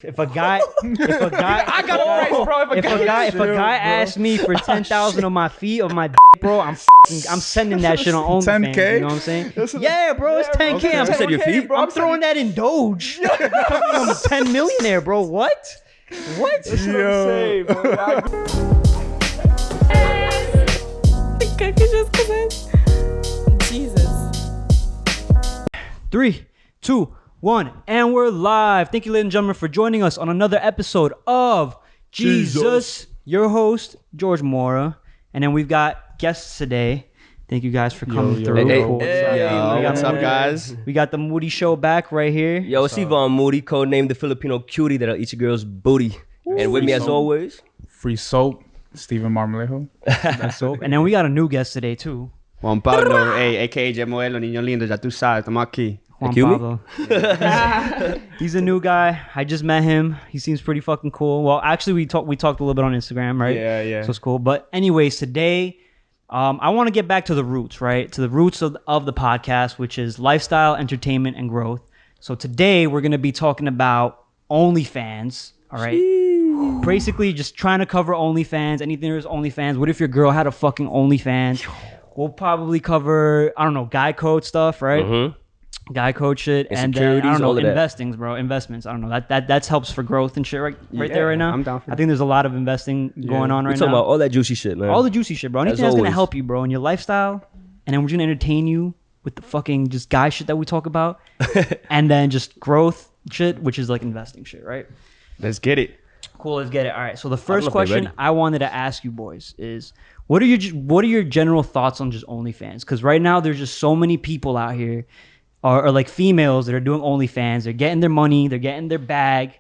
If a guy, I got a price, bro. if a guy asks me for 10,000 on my feet of my bro, I'm sending that shit on OnlyFans. 10K? You know what I'm saying? Yeah, bro, it's 10K. Okay. I'm You said your feet? bro. I'm throwing that in Doge. I'm 10 millionaire, bro. What? What? That's what I'm saying, bro. Jesus. 3, 2, 1, and we're live. Thank you, ladies and gentlemen, for joining us on another episode of Geezus. Your host, George Mora, and then we've got guests today. Thank you guys for coming through. What's up, guys? We got the Moody Show back right here. Yo, it's YVAN Moody, codenamed the Filipino cutie that'll eat your girl's booty. And with me, as always, Free soap, Steven Marmolejo. So, and then we got a new guest today too. Juan Pablo, a.k.a. Gemuelo, Niño Lindo, ya tú sabes, estamos aquí. Juan Cue me? Pablo. He's a new guy. I just met him. He seems pretty fucking cool. Well, actually, we talked a little bit on Instagram, right? Yeah. So it's cool. But anyways, today, I want to get back to the roots, right? To the roots of the podcast, which is lifestyle, entertainment, and growth. So today, we're going to be talking about OnlyFans, all right? Basically, just trying to cover OnlyFans, anything there's OnlyFans. What if your girl had a fucking OnlyFans? We'll probably cover, I don't know, guy code stuff, right? Mm-hmm. Guy code shit, and then, I Insecurities, don't know, all of that. investments. I don't know, that helps for growth and shit right there right now. I'm down for I think there's a lot of investing going on we're right talking now. about all that juicy shit, man. All the juicy shit, bro. Anything As that's gonna always. help you, bro, in your lifestyle, and then we're gonna entertain you with the fucking just guy shit that we talk about, and then just growth shit, which is like investing shit, right? Let's get it. Cool, let's get it. All right. So the know first if they're question ready. I wanted to ask you boys is, what are your general thoughts on just OnlyFans? Because right now there's just so many people out here, or like females that are doing OnlyFans. They're getting their money, they're getting their bag,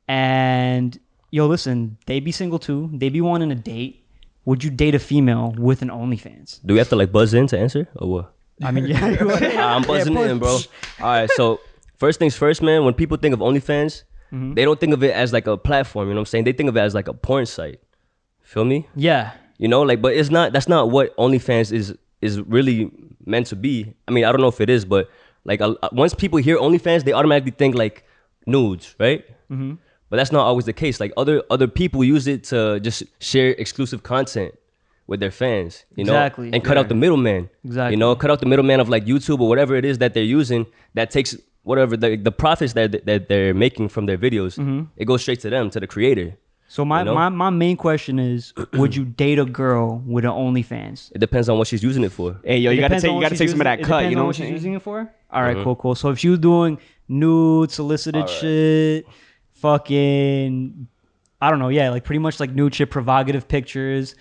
and yo, listen, they be single too. They be wanting a date. Would you date a female with an OnlyFans? Do we have to like buzz in to answer or what? I mean, yeah, you would. I'm buzzing in, bro. All right, so first things first, man. When people think of OnlyFans, they don't think of it as like a platform. You know what I'm saying? They think of it as like a porn site. Feel me? Yeah. You know, like, but it's not. That's not what OnlyFans is really meant to be. I mean, I don't know if it is, but like once people hear OnlyFans, they automatically think like nudes, right? Mm-hmm. But that's not always the case. Like other people use it to just share exclusive content with their fans, you know, Exactly. and cut out the middleman. Exactly. You know, cut out the middleman of like YouTube or whatever it is that they're using that takes whatever the profits that they're making from their videos. It goes straight to them, to the creator. So my main question is, would you date a girl with an OnlyFans? It depends on what she's using it for. Hey, yo, you gotta take some of that cut. You know what what she's I'm using it for? All right, cool. So if she was doing nude, solicited shit, fucking, I don't know, yeah, like pretty much like nude shit, provocative pictures.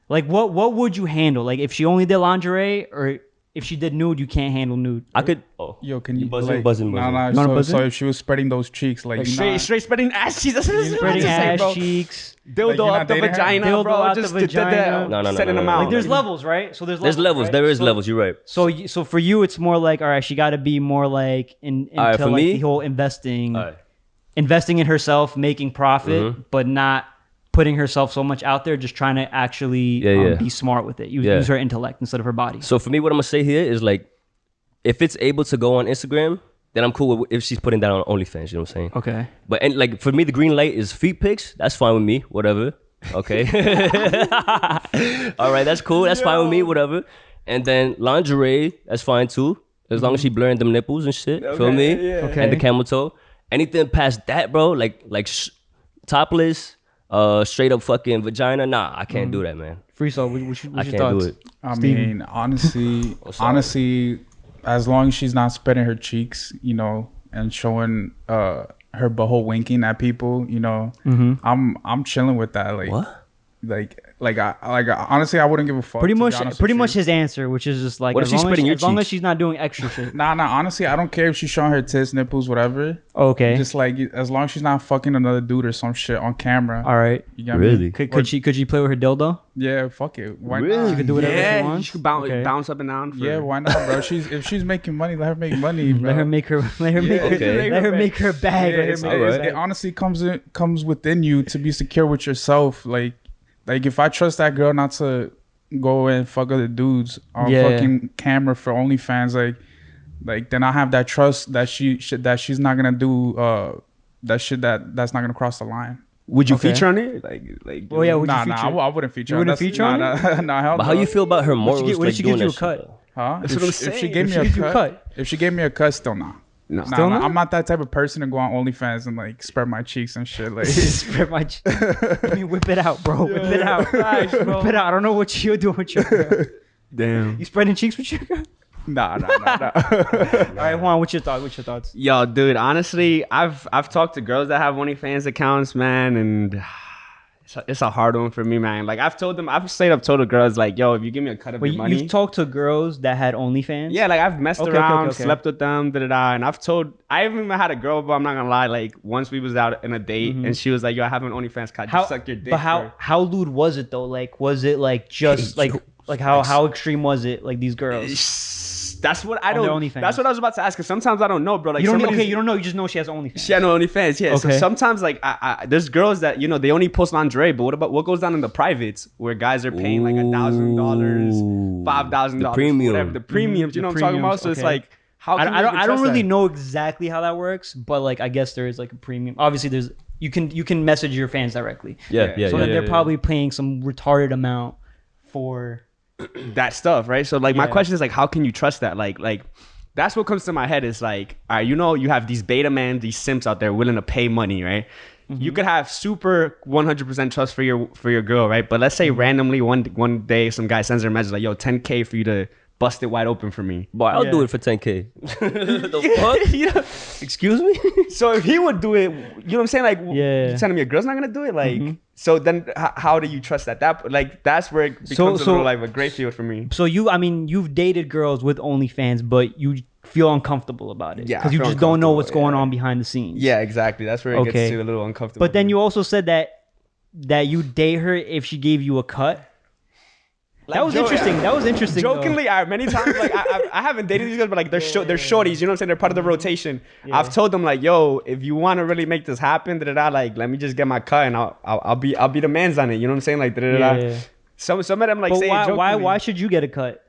Like what would you handle? Like if she only did lingerie, or if she did nude, you can't handle nude. I could. Oh, Yo, can you buzzing, like, buzzing. So if she was spreading those cheeks, like Straight spreading ass cheeks. That's what I'm Spreading saying, bro. ass cheeks. Dildo Like, up the you're not dating her? vagina, Dildo bro. out the Just vagina. No, setting them out. Like there's levels, right? So there's levels. right? There is So- levels. You're right. So for you, it's more like, all right, she got to be more like into All right, for like me- the whole investing, All right. investing in herself, making profit, but not putting herself so much out there. Just trying to actually be smart with it. Use her intellect instead of her body. So for me, what I'm gonna say here is like, if it's able to go on Instagram, then I'm cool with if she's putting that on OnlyFans. You know what I'm saying? Okay. But and like for me, the green light is feet pics. That's fine with me. Whatever. Okay. All right, that's cool. That's fine with me. Whatever. And then lingerie, that's fine too, as long as she blurring them nipples and shit. Feel me? Okay. And the camel toe. Anything past that, bro, like topless, straight up fucking vagina. Nah, I can't do that, man. Free soul. What's I your can't thoughts? do it. I Steven. mean, honestly, as long as she's not spreading her cheeks, you know, and showing her butthole winking at people, you know, I'm chilling with that. Like, What? Honestly, I wouldn't give a fuck. Pretty to be much honest with you. his answer, which is just like, What if as she's long spreading your as long as cheeks? she's not doing extra shit. Nah. Honestly, I don't care if she's showing her tits, nipples, whatever. Okay. Just like as long as she's not fucking another dude or some shit on camera. All right. You get me? Really? Could she play with her dildo? Yeah, fuck it. Why Really? not? She could do whatever she Yeah, wants? you should bounce, Okay. bounce up and down. For Yeah, why not, bro? If she's making money, let her make money, bro. Let her make her bag. okay. Let her make her bag. Yeah, Let her it's- make All her right. bag. it honestly comes within you to be secure with yourself. Like if I trust that girl not to go and fuck other dudes on fucking camera for OnlyFans, like then I have that trust that she's not gonna do that shit that's not gonna cross the line. Would you Okay. feature on it? Oh yeah, would you Nah, feature? I wouldn't feature. You wouldn't That's- feature on nah, nah, hell But how no. you feel about her morals? what like if she doing gives you that a cut? shit, though? Huh? That's If what I'm she saying. gave If me she a gives you a cut, cut. if she gave me a cut, still not. No. Still not? I'm not that type of person to go on OnlyFans and like spread my cheeks and shit. Like, Spread my I mean, whip it out, bro. Whip it out. Whip it out. I don't know what you're doing with your girl. Damn. You spreading cheeks with your girl? nah. All right, Juan, what's your thoughts? Yo, dude, honestly, I've talked to girls that have OnlyFans accounts, man, and it's a hard one for me, man. Like I've straight up told the girls, like, yo, if you give me a cut of But your money. you've talked to girls that had OnlyFans? Yeah, like I've messed Okay, around, okay. slept with them, and I even had a girl, but I'm not gonna lie, like once we was out in a date and she was like, yo, I have an OnlyFans cut, just suck your dick. But bro. how lewd was it though? Like, was it like just like how extreme was it? Like these girls. That's what I On their don't. OnlyFans. That's what I was about to ask. Cause sometimes I don't know, bro. Like You don't somebody's- you don't know. You just know she has OnlyFans. She had no OnlyFans, yeah. So Okay. sometimes, like, there's girls that they only post lingerie, but what goes down in the privates where guys are paying like $1,000, $5,000, The premium. whatever, the premiums. You know what I'm talking about? So it's okay. like, how can I don't trust really that? know exactly how that works, but like I guess there is like a premium. Obviously, there's you can message your fans directly. Yeah. So then they're probably paying some retarded amount for. that stuff, right? So like, my Yeah. question is like, how can you trust that? Like that's what comes to my head is like, all right, you have these beta men, these simps out there willing to pay money, right? You could have super 100% trust for your girl, right? But let's say randomly one day some guy sends her a message like, yo, 10K for you to bust it wide open for me. Boy, I'll do Yeah. it for 10K. The fuck? You know? Excuse me? So if he would do it, you know what I'm saying? Like, Yeah. you telling me your girl's not gonna do it? Like, so then how do you trust that? That's where it becomes a little like a gray field for me. So you've dated girls with OnlyFans, but you feel uncomfortable about it Yeah, I because you feel just don't know uncomfortable, what's going yeah. on behind the scenes. Yeah, exactly. That's where it Okay. gets to a little uncomfortable. But then you also said that you date her if she gave you a cut. That was interesting. That was interesting. though. Jokingly, many times, like I haven't dated these guys, but like they're shorties. You know what I'm saying? They're part of the rotation. Yeah. I've told them like, yo, if you want to really make this happen, like let me just get my cut and I'll be the man's on it. You know what I'm saying? Like, Yeah. Some of them like But say it jokingly. why should you get a cut?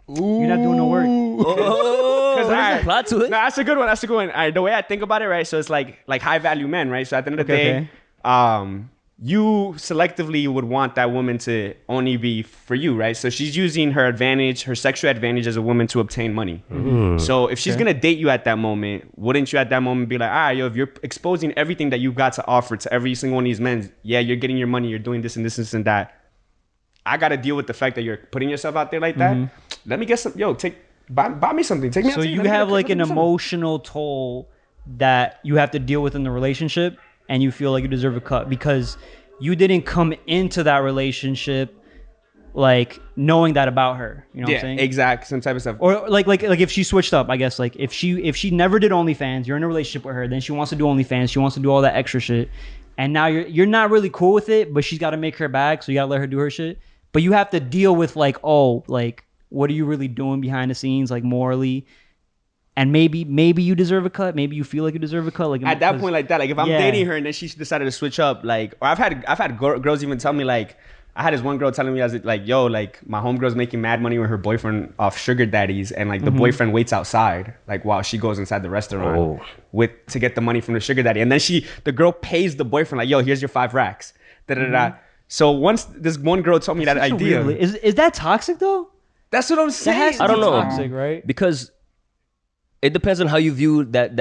You're not doing no work. Oh, Because there's a plot to it. No, that's a good one. All right, the way I think about it, right? So it's like high value men, right? So at the end of the Okay, day, you selectively would want that woman to only be for you, right? So she's using her sexual advantage as a woman to obtain money. So if she's gonna date you at that moment, wouldn't you at that moment be like, all right, yo, if you're exposing everything that you've got to offer to every single one of these men, yeah, you're getting your money, you're doing this and this and that. I gotta deal with the fact that you're putting yourself out there like that. Let me get some, buy me something. Take me out So to eat. you Let me get have a- like let an me get something. emotional toll that you have to deal with in the relationship, and you feel like you deserve a cut because you didn't come into that relationship like knowing that about her. You know what I'm saying? Exact some type of stuff. Or like if she switched up, I guess like if she never did OnlyFans, you're in a relationship with her, then she wants to do OnlyFans, she wants to do all that extra shit, and now you're not really cool with it, but she's got to make her bag, so you got to let her do her shit. But you have to deal with like, oh, like what are you really doing behind the scenes, like morally? And maybe you deserve a cut. Maybe you feel like you deserve a cut. Like At that point, like that, like if I'm Yeah. dating her and then she decided to switch up, like, or I've had girls even tell me like, I had this one girl telling me, I was like, yo, like my homegirl's making mad money with her boyfriend off sugar daddies, and like the boyfriend waits outside, like while she goes inside the restaurant to get the money from the sugar daddy, and then the girl pays the boyfriend like, yo, here's your 5 racks. So once this one girl told me that Such a idea, weird- is that toxic though? that's what I'm That saying. has to I don't be know. toxic, right? Because it depends on how you view that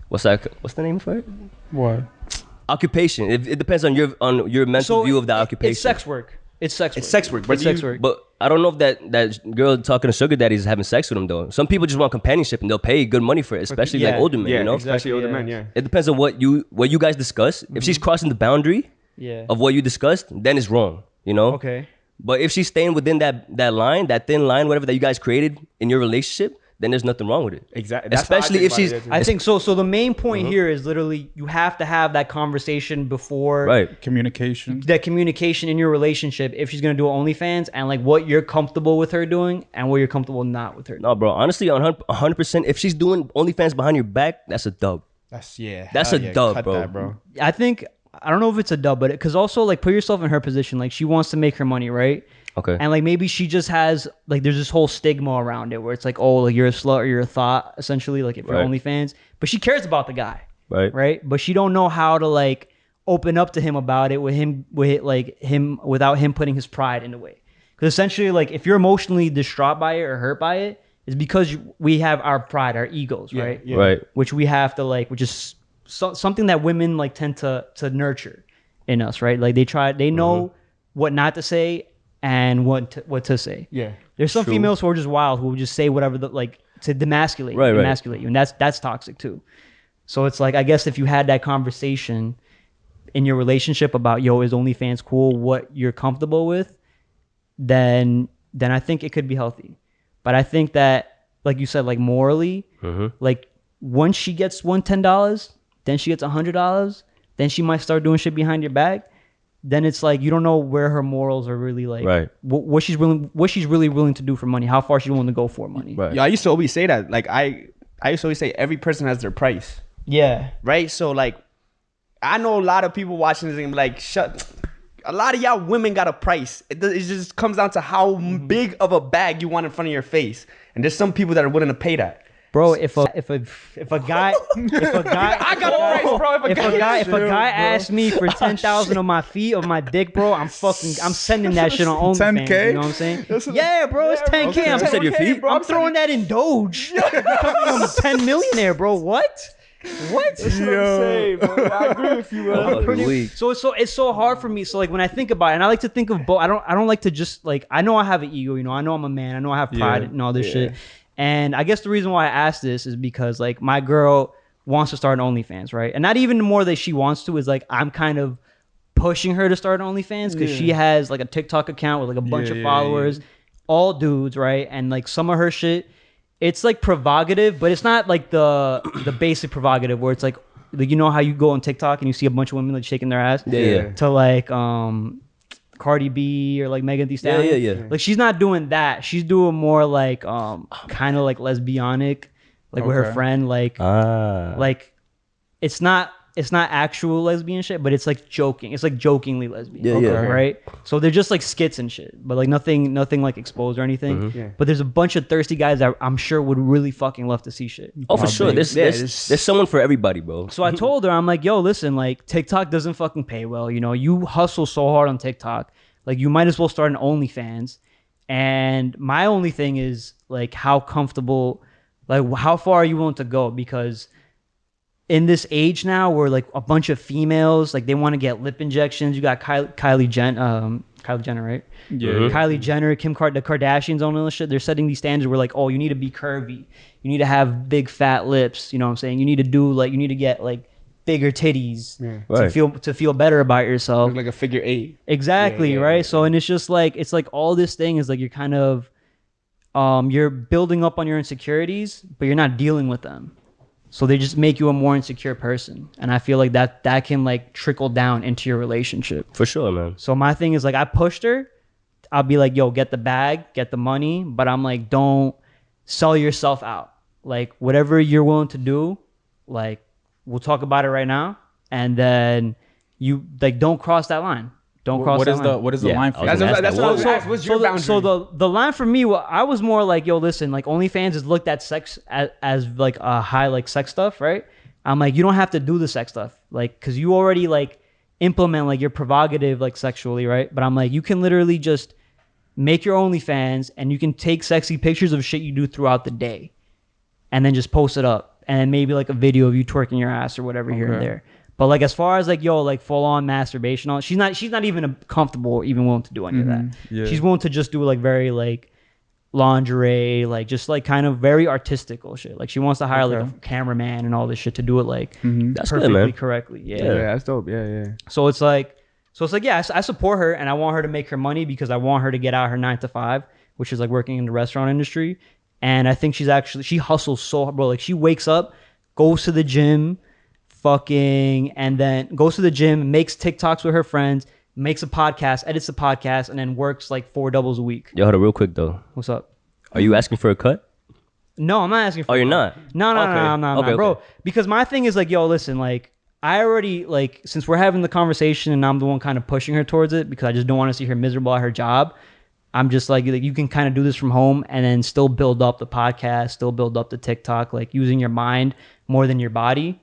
what's the name for it? What? Occupation. It depends on your mental view of that occupation. It's sex work. It's sex work. It's sex work, but It's sex work. But I don't know if that girl talking to sugar daddies is having sex with them though. Some people just want companionship and they'll pay good money for it, especially like Yeah. older men. Yeah, You know, especially older yeah. men. Yeah. it depends on what you guys discuss. If she's crossing the boundary Yeah. of what you discussed, then it's wrong. You know. Okay. But if she's staying within that line, that thin line, whatever that you guys created in your relationship, then there's nothing wrong with it. Exactly. That's how I Especially think if about she's it, yeah, too. I think so. So the main point here is literally you have to have that conversation before right. Communication. that communication in your relationship if she's gonna do OnlyFans and like what you're comfortable with her doing and what you're comfortable not with her doing. No, bro. Honestly, 100%. If she's doing OnlyFans behind your back, that's a dub. That's That's a dub, cut bro. that, bro. I think I don't know if it's a dub, but because also like put yourself in her position. Like she wants to make her money, right? Okay. And like maybe she just has like there's this whole stigma around it where it's like, oh, like you're a slut or you're a thought essentially, like if you're Right. OnlyFans. but she cares about the guy, Right. But she don't know how to like open up to him about it without him putting his pride in the way. Because essentially, like if you're emotionally distraught by it or hurt by it, it's because we have our pride, our egos, right? Yeah. Right. Which we have to like, which is something that women like tend to nurture in us, right? Like they know what not to say and what to say. Yeah. There's some True. females who are just wild, who will just say whatever to demasculate you, and that's toxic too. So it's like, I guess if you had that conversation in your relationship about, yo, is OnlyFans cool, what you're comfortable with, then I think it could be healthy. But I think that, like you said, like morally, like once she gets $10, then she gets $100, then she might start doing shit behind your back. Then it's like you don't know where her morals are really like, Right. what she's really willing to do for money, how far she's willing to go for money. Right. Yeah, I used to always say that. Like I used to always say every person has their price, Yeah. right? So like, I know a lot of people watching this and be like, a lot of y'all women got a price. It just comes down to how big of a bag you want in front of your face, and there's some people that are willing to pay that. Bro, if a guy I got a price, bro. If a guy asks me for 10,000 on my feet of my dick, bro, I'm sending that shit on OnlyFans. 10K? You know what I'm saying? Yeah, bro, it's 10K. okay. I'm You said your feet? I'm throwing that in Doge. I'm 10 millionaire, bro. What? That's what I'm saying, bro. I agree with you, bro. Fucking weak. So it's so hard for me. So like when I think about it, and I like to think of both. I don't like to just like, I know I have an ego. You know, I know I'm a man. I know I have pride and all this shit. And I guess the reason why I asked this is because like my girl wants to start an OnlyFans, right? And not even more that she wants to, is like I'm kind of pushing her to start an OnlyFans because she has like a TikTok account with like a bunch of followers, all dudes, right? And like some of her shit, it's like provocative, but it's not like the basic provocative where it's like you know how you go on TikTok and you see a bunch of women like shaking their ass to like Cardi B or like Megan Thee Stallion. Yeah. Like she's not doing that. She's doing more like kind of like lesbianic, like with her friend, like it's not actual lesbian shit, but it's like joking. It's like jokingly lesbian. Right? So they're just like skits and shit, but like nothing like exposed or anything. But there's a bunch of thirsty guys that I'm sure would really fucking love to see shit. Oh, for sure. There's someone for everybody, bro. So I told her, I'm like, yo, listen, like TikTok doesn't fucking pay well. You know, you hustle so hard on TikTok. Like you might as well start an OnlyFans. And my only thing is like how comfortable, like how far are you willing to go? Because in this age now where like a bunch of females, like they want to get lip injections. You got Kylie Jenner, right? Yeah. Kylie Jenner, the Kardashians, all this shit. They're setting these standards where like, oh, you need to be curvy. You need to have big fat lips. You know what I'm saying? You need to get like bigger titties to feel better about yourself. Look like a figure 8. Exactly, right? So, and it's just like, it's like all this thing is like you're kind of, you're building up on your insecurities, but you're not dealing with them. So they just make you a more insecure person. And I feel like that can like trickle down into your relationship. For sure, man. So my thing is like, I pushed her. I'll be like, yo, get the bag, get the money. But I'm like, don't sell yourself out. Like whatever you're willing to do, like we'll talk about it right now. And then you like, don't cross that line. Don't cross that line. What is the line for you? That's what I was asking. What's your boundary? So the line for me, I was more like, yo, listen, like OnlyFans is looked at sex as like a high like sex stuff, right? I'm like, you don't have to do the sex stuff, like, cause you already like implement like your provocative like sexually, right? But I'm like, you can literally just make your OnlyFans and you can take sexy pictures of shit you do throughout the day, and then just post it up, and then maybe like a video of you twerking your ass or whatever here and there. But like as far as like, yo, like full on masturbation, she's not even comfortable or even willing to do any of that. Yeah. She's willing to just do like very like lingerie, like just like kind of very artistical shit. Like she wants to hire like a cameraman and all this shit to do it like That's good, perfectly man. correctly. Yeah, that's dope. Yeah. So it's like yeah, I support her and I want her to make her money because I want her to get out her 9 to 5, which is like working in the restaurant industry. And I think she hustles so hard, bro. Like she wakes up, goes to the gym, and then goes to the gym, makes TikToks with her friends, makes a podcast, edits the podcast, and then works like 4 doubles a week. Yo, hold on real quick though. What's up? Are you asking for a cut? No, I'm not asking for Oh, you're not? No, I'm not, bro. Okay. Because my thing is like, yo, listen, like I already like, since we're having the conversation and I'm the one kind of pushing her towards it because I just don't want to see her miserable at her job. I'm just like you can kind of do this from home and then still build up the podcast, still build up the TikTok, like using your mind more than your body.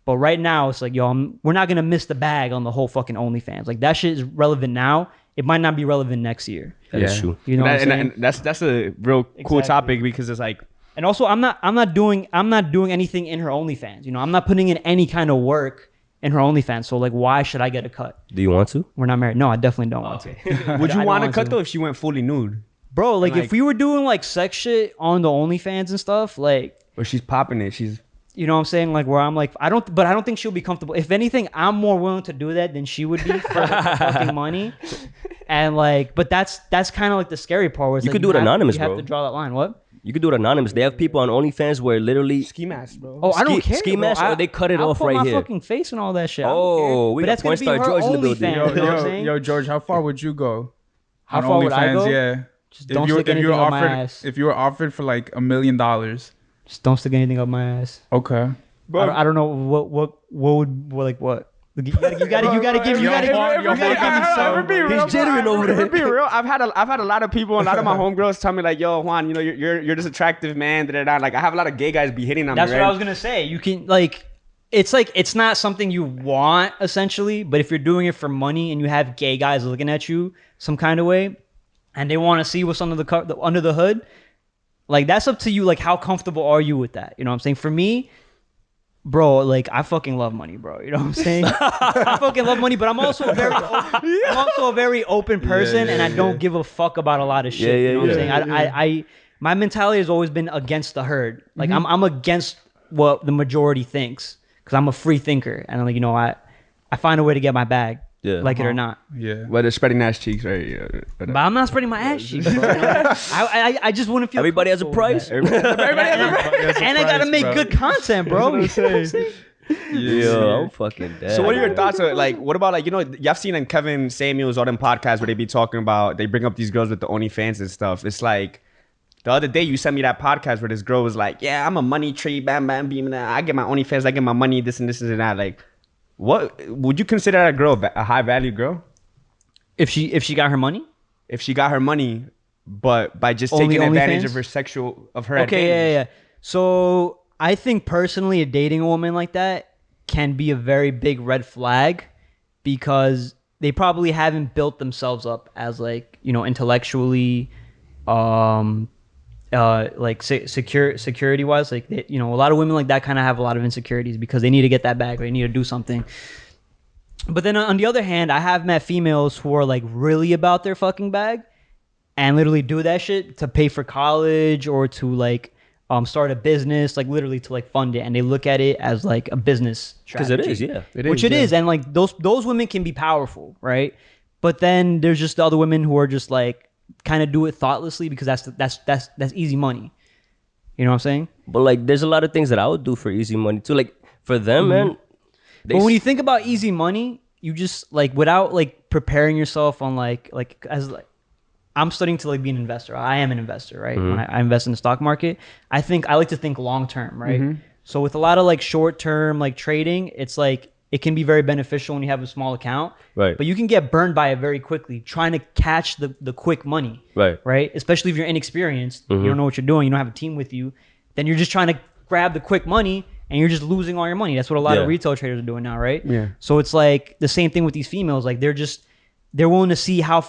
But right now, it's like, yo, we're not gonna miss the bag on the whole fucking OnlyFans. Like that shit is relevant now. It might not be relevant next year. That is true. You know what I'm saying? And that's a real cool Exactly. topic because it's like, And also, I'm not doing anything in her OnlyFans. You know, I'm not putting in any kind of work in her OnlyFans. So like, why should I get a cut? Do you want to? We're not married. No, I definitely don't want to. would you I don't want to want cut to. though if she went fully nude? Bro, like, Like- if we were doing like sex shit on the OnlyFans and stuff, like, Or she's popping it? She's you know what I'm saying? Like where I'm like, I don't think she'll be comfortable. If anything, I'm more willing to do that than she would be for the fucking money. And like, but that's kind of like the scary part. Where it's You like, could do it anonymous, You have bro. to draw that line. What? You could do it anonymous. They have people on OnlyFans where literally. ski mask, bro. Oh, I don't Ski- care. ski bro. mask, or they cut it I'll off put right my here. fucking face and all that shit. I don't Oh, care. we But got that's gonna porn be star her George in the building. OnlyFans, you know what I'm saying? Yo, George, how far would you go? How on far would I OnlyFans? go? Yeah. Just don't stick anything up my ass. If you were offered for like $1 million, Just don't stick anything up my ass. okay. I don't know what would like what. You gotta give me He's jittering over there. To be real, I've had a lot of people, a lot of my homegirls tell me like, yo, Juan, you know, you're this attractive man. Like, I have a lot of gay guys be hitting on That's me. what right? I was gonna say. You can like, it's not something you want essentially, but if you're doing it for money and you have gay guys looking at you some kind of way, and they want to see what's under the hood, like that's up to you. Like, how comfortable are you with that? You know what I'm saying? For me, bro, like I fucking love money, bro. You know what I'm saying? I fucking love money, but I'm also a very open person, and I don't give a fuck about a lot of shit. You know what I'm saying? I my mentality has always been against the herd. Like I'm against what the majority thinks because I'm a free thinker, and I'm like, you know, I find a way to get my bag, like it or not. Yeah. Whether spreading ass cheeks, right? Yeah, But I'm not spreading my ass cheeks, bro. I just wouldn't feel. Everybody has a comfortable with price. that. And I gotta make good content, bro. You know what I'm saying? Yeah, I'm fucking dead. So what are your thoughts on, like, what about, like, you know, y'all seen in Kevin Samuels all them podcasts where they be talking about, they bring up these girls with the OnlyFans and stuff. It's like, the other day you sent me that podcast where this girl was like, yeah, I'm a money tree, bam, bam, beam, I get my OnlyFans, I get my money, this and this and that. Like, what, would you consider that girl a high value girl? If she got her money? If she got her money, but by just Only taking advantage OnlyFans? of her Okay, advantage. yeah. So I think personally, dating a woman like that can be a very big red flag because they probably haven't built themselves up as, like, you know, intellectually, like security wise. Like, they, you know, a lot of women like that kind of have a lot of insecurities because they need to get that bag or they need to do something. But then on the other hand, I have met females who are like really about their fucking bag and literally do that shit to pay for college or to like start a business, like literally to like fund it, and they look at it as like a business Because strategy. it is, yeah. Which it is, and like those women can be powerful, right? But then there's just the other women who are just like kind of do it thoughtlessly because that's easy money. You know what I'm saying? But like, there's a lot of things that I would do for easy money too. Like for them, man. But when you think about easy money, you just like without like preparing yourself on like as like I'm studying to like be an investor. I am an investor, right? When I invest in the stock market, I like to think long term, right? So with a lot of like short term like trading, it's like it can be very beneficial when you have a small account, Right. But you can get burned by it very quickly trying to catch the quick money, right? Especially if you're inexperienced, you don't know what you're doing, you don't have a team with you, then you're just trying to grab the quick money and you're just losing all your money. That's what a lot of retail traders are doing now, right? Yeah. So it's like the same thing with these females. Like they're willing to see how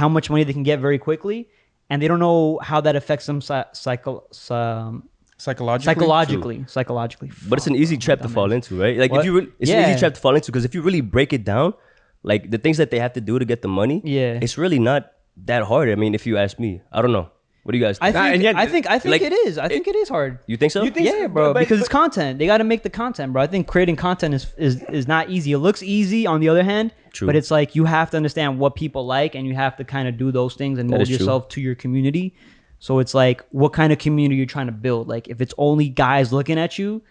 much money they can get very quickly, and they don't know how that affects them psychologically. But it's an easy trap to fall into, right? Like What? if you really, it's an easy trap to fall into because if you really break it down, like the things that they have to do to get the money, it's really not that hard. I mean, if you ask me, I don't know. What do you guys think? I think like, it is. I think it is hard. You think so? Yeah, bro. Because it's content. They got to make the content, bro. I think creating content is not easy. It looks easy on the other hand, but it's like you have to understand what people like, and you have to kind of do those things and mold yourself to your community. So it's like, what kind of community you're trying to build. Like if it's only guys looking at you,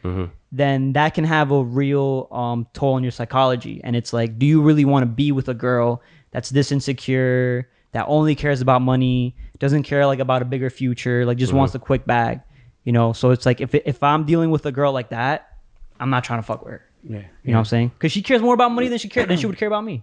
then that can have a real toll on your psychology. And it's like, do you really want to be with a girl that's this insecure, that only cares about money, doesn't care like about a bigger future, like just wants a quick bag, you know? So it's like if I'm dealing with a girl like that, I'm not trying to fuck with her. Yeah. You know what I'm saying? Because she cares more about money than she would care about me.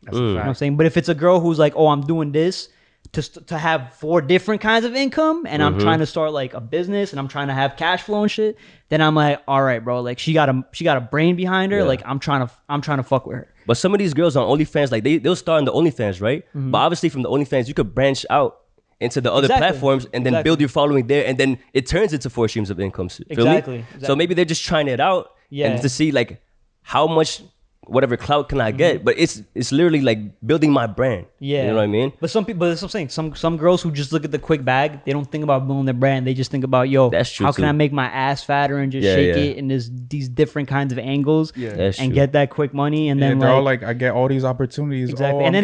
That's a You know what I'm fact. saying? But if it's a girl who's like, oh, I'm doing this to have 4 different kinds of income, and I'm trying to start like a business, and I'm trying to have cash flow and shit, then I'm like, all right, bro, like she got a brain behind her. Like I'm trying to fuck with her. But some of these girls on OnlyFans, like they'll start on the OnlyFans, right? But obviously from the OnlyFans, you could branch out into the other platforms and then build your following there, and then it turns into 4 streams of income. Feel me? So maybe they're just trying it out and to see like how much whatever clout can I get, but it's literally like building my brand. Yeah, you know what I mean. But some people, that's what I'm saying. Some girls who just look at the quick bag, they don't think about building their brand. They just think about, yo, that's true how can I make my ass fatter and just shake it in these different kinds of angles and get that quick money. And then they're all like, I get all these opportunities. Exactly. Oh, and then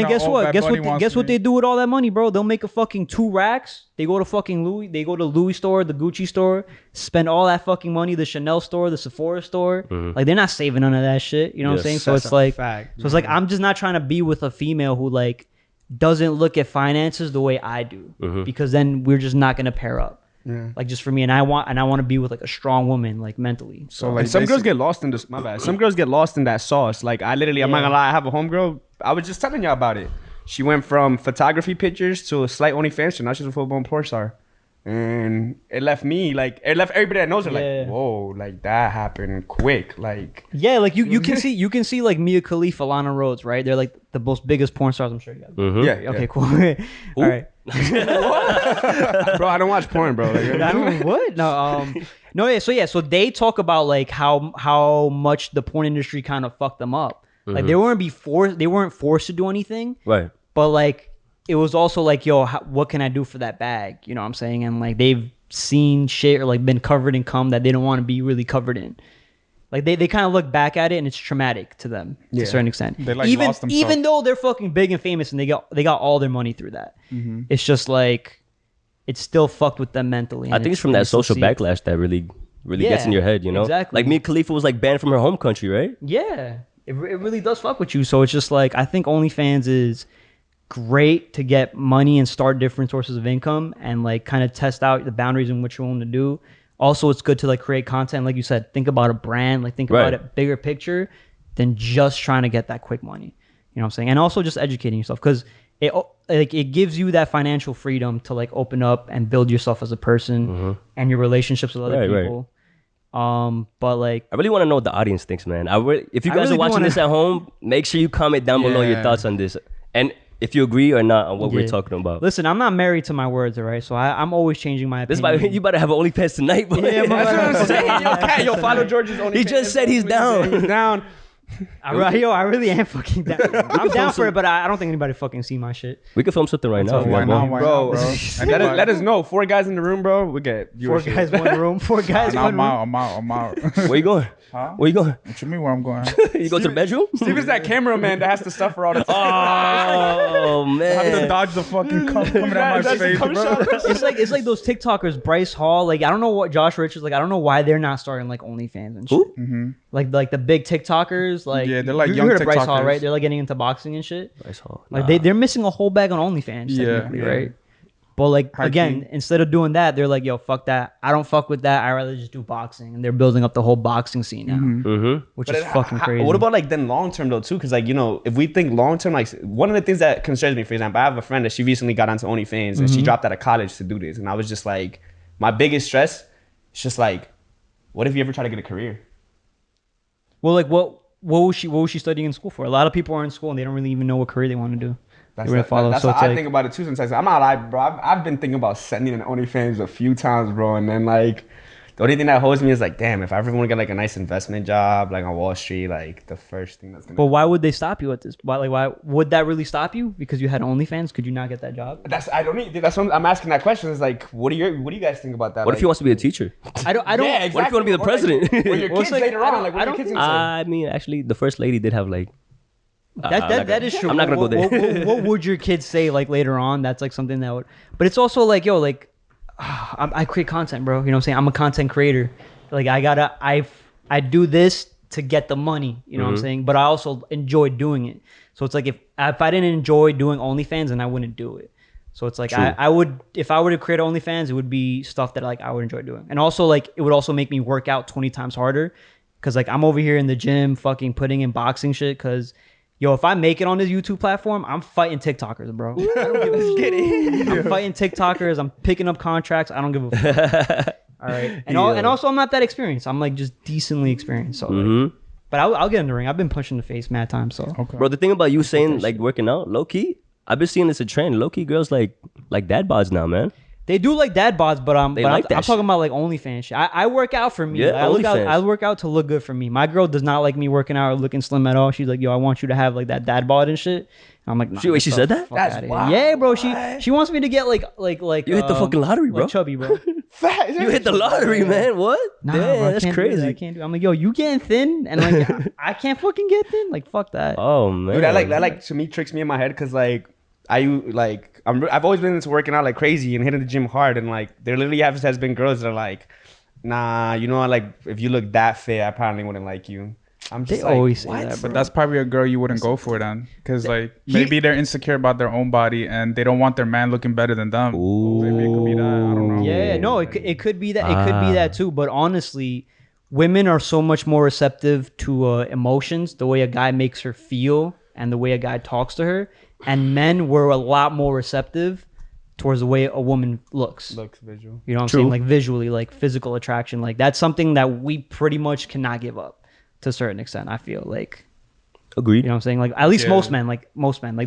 guess what? Guess what they they do with all that money, bro? They'll make a fucking 2 racks. They go to fucking Louis. They go to Louis store, the Gucci store, spend all that fucking money, the Chanel store, the Sephora store. Like they're not saving none of that shit. You know what I'm saying? So it's like, I'm just not trying to be with a female who like doesn't look at finances the way I do, because then we're just not gonna pair up. Like just for me, and I want to be with like a strong woman, like mentally. So like some girls get lost in this. My bad. Some girls get lost in that sauce. Like I literally, I'm not gonna lie. I have a homegirl. I was just telling y'all about it. She went from photography pictures to a slight OnlyFans, so now she's a full-blown porn star. And it left everybody that knows her like, whoa, like that happened quick. Like like you can see like Mia Khalifa, Lana Rhoades, right? They're like the most biggest porn stars, I'm sure you guys. Yeah. Okay, cool. All right. Bro, I don't watch porn, bro. Like, what? No. So they talk about like how much the porn industry kind of fucked them up. Like they weren't forced to do anything. Right. But like it was also like, yo, what can I do for that bag? You know what I'm saying? And like they've seen shit or like been covered in cum that they don't want to be really covered in. Like they kind of look back at it and it's traumatic to them to a certain extent. They like lost themselves. Even though they're fucking big and famous and they got all their money through that. It's just like it's still fucked with them mentally. I think it's from that social backlash that really gets in your head, you know? Exactly. Like Mia Khalifa was like banned from her home country, right? Yeah. It really does fuck with you. So it's just like, I think OnlyFans is great to get money and start different sources of income and like kind of test out the boundaries in what you're willing to do. Also, it's good to like create content. Like you said, think about a brand, like think about it bigger picture than just trying to get that quick money. You know what I'm saying? And also just educating yourself, because it gives you that financial freedom to like open up and build yourself as a person and your relationships with other people. But like, I really want to know what the audience thinks, man. If you guys are watching this at home, make sure you comment down below your thoughts on this, and if you agree or not on what we're talking about. Listen, I'm not married to my words, all right? So I'm always changing my opinion. You better have an OnlyFans tonight, boy. Yeah, that's what I'm saying. Yo, follow George's OnlyFans. He just said he's down. He's down. I really am fucking down. I'm down for it, but I don't think anybody fucking see my shit. We could film something right now. Why not, bro? Let us know. 4 guys in the room, bro. We get 4 guys, 1 room. 4 guys, 1 room. I'm out. Where you going? Huh? Where you going? What you mean where I'm going? You go to the bedroom? Steve is that cameraman that has to suffer all the time. Oh man! I have to dodge the fucking cum coming out my face, bro. It's like those TikTokers, Bryce Hall. Like I don't know what Josh Richards. Like I don't know why they're not starting like OnlyFans and shit. Who? Like the big TikTokers. Like yeah, they're like you young heard of Bryce TikTokers. Hall, right? They're like getting into boxing and shit. Bryce Hall. Like they're missing a whole bag on OnlyFans. Technically, right? But like again, instead of doing that, they're like, yo, fuck that. I don't fuck with that. I'd rather just do boxing. And they're building up the whole boxing scene now, which is fucking crazy. What about like then long term though too? Because like, you know, if we think long term, like one of the things that concerns me, for example, I have a friend that she recently got onto OnlyFans and she dropped out of college to do this, and I was just like, my biggest stress is just like, what if you ever try to get a career? Well, like what was she studying in school for? A lot of people are in school and they don't really even know what career they want to do. That's how I think about it too sometimes. I'm not like, bro, I've been thinking about sending an OnlyFans a few times, bro, and then like the only thing that holds me is like, damn, if I ever want to get like a nice investment job like on Wall Street, like the first thing that's gonna. But why would they stop you at this? Why would that really stop you? Because you had OnlyFans? Could you not get that job? That's what I'm asking that question. Is like, what do you guys think about that? What if he wants to be a teacher? I don't. Yeah, exactly. What if you want to be the president? Or your kids later on, like what your kids gonna say? I mean, actually, the first lady did have like. That is true. I'm not gonna go there. What would your kids say like later on? That's like something that would. But it's also like, yo, like I create content, bro. You know what I'm saying? I'm a content creator. Like I do this to get the money. You know what I'm saying? But I also enjoy doing it. So it's like if I didn't enjoy doing OnlyFans, then I wouldn't do it. So it's like I would, if I were to create OnlyFans, it would be stuff that like I would enjoy doing. And also like it would also make me work out 20 times harder. Cause like I'm over here in the gym fucking putting in boxing shit. Cause yo, if I make it on this YouTube platform, I'm fighting TikTokers, bro. I don't give a shit. I'm fighting TikTokers. I'm picking up contracts. I don't give a fuck. All right. And also, I'm not that experienced. I'm like just decently experienced. So, like, but I'll get in the ring. I've been pushing the face mad times. So, Okay. Bro, the thing about you saying like working out, low key, I've been seeing this a trend. Low key girls like dad bods now, man. they do like dad bods, but I'm that talking shit. about like OnlyFans shit. I work out for me. Yeah, Like, OnlyFans. I work out to look good for me. My girl does not like me working out or looking slim at all. She's like, yo, I want you to have like that dad bod and shit. And I'm like, nah, Wait, she said that? That's wild. Yeah, bro. She wants me to get like You hit the fucking lottery, bro. like chubby, bro. You hit the lottery, man. What? Nah, Damn, bro, I that's can't do that. crazy. I can't do. I'm like, yo, you getting thin, and like, I can't fucking get thin. Like, fuck that. Oh man. Dude, that like to me tricks me in my head because like I've always been into working out like crazy and hitting the gym hard, and like there literally has been girls that are like, nah, you know, like if you look that fit, I probably wouldn't like you. I'm just They like, always say what? that, But that's probably a girl you wouldn't go for then, because like maybe they're insecure about their own body and they don't want their man looking better than them. Ooh. Maybe it could be that. I don't know. Yeah, no, it could be that. It could be that too. But honestly, women are so much more receptive to emotions, the way a guy makes her feel, and the way a guy talks to her. And men were a lot more receptive towards the way a woman looks. Looks visual. You know what I'm saying? Like visually, like physical attraction. Like that's something that we pretty much cannot give up to a certain extent. I feel like. Agreed. You know what I'm saying? Like at least most men. Like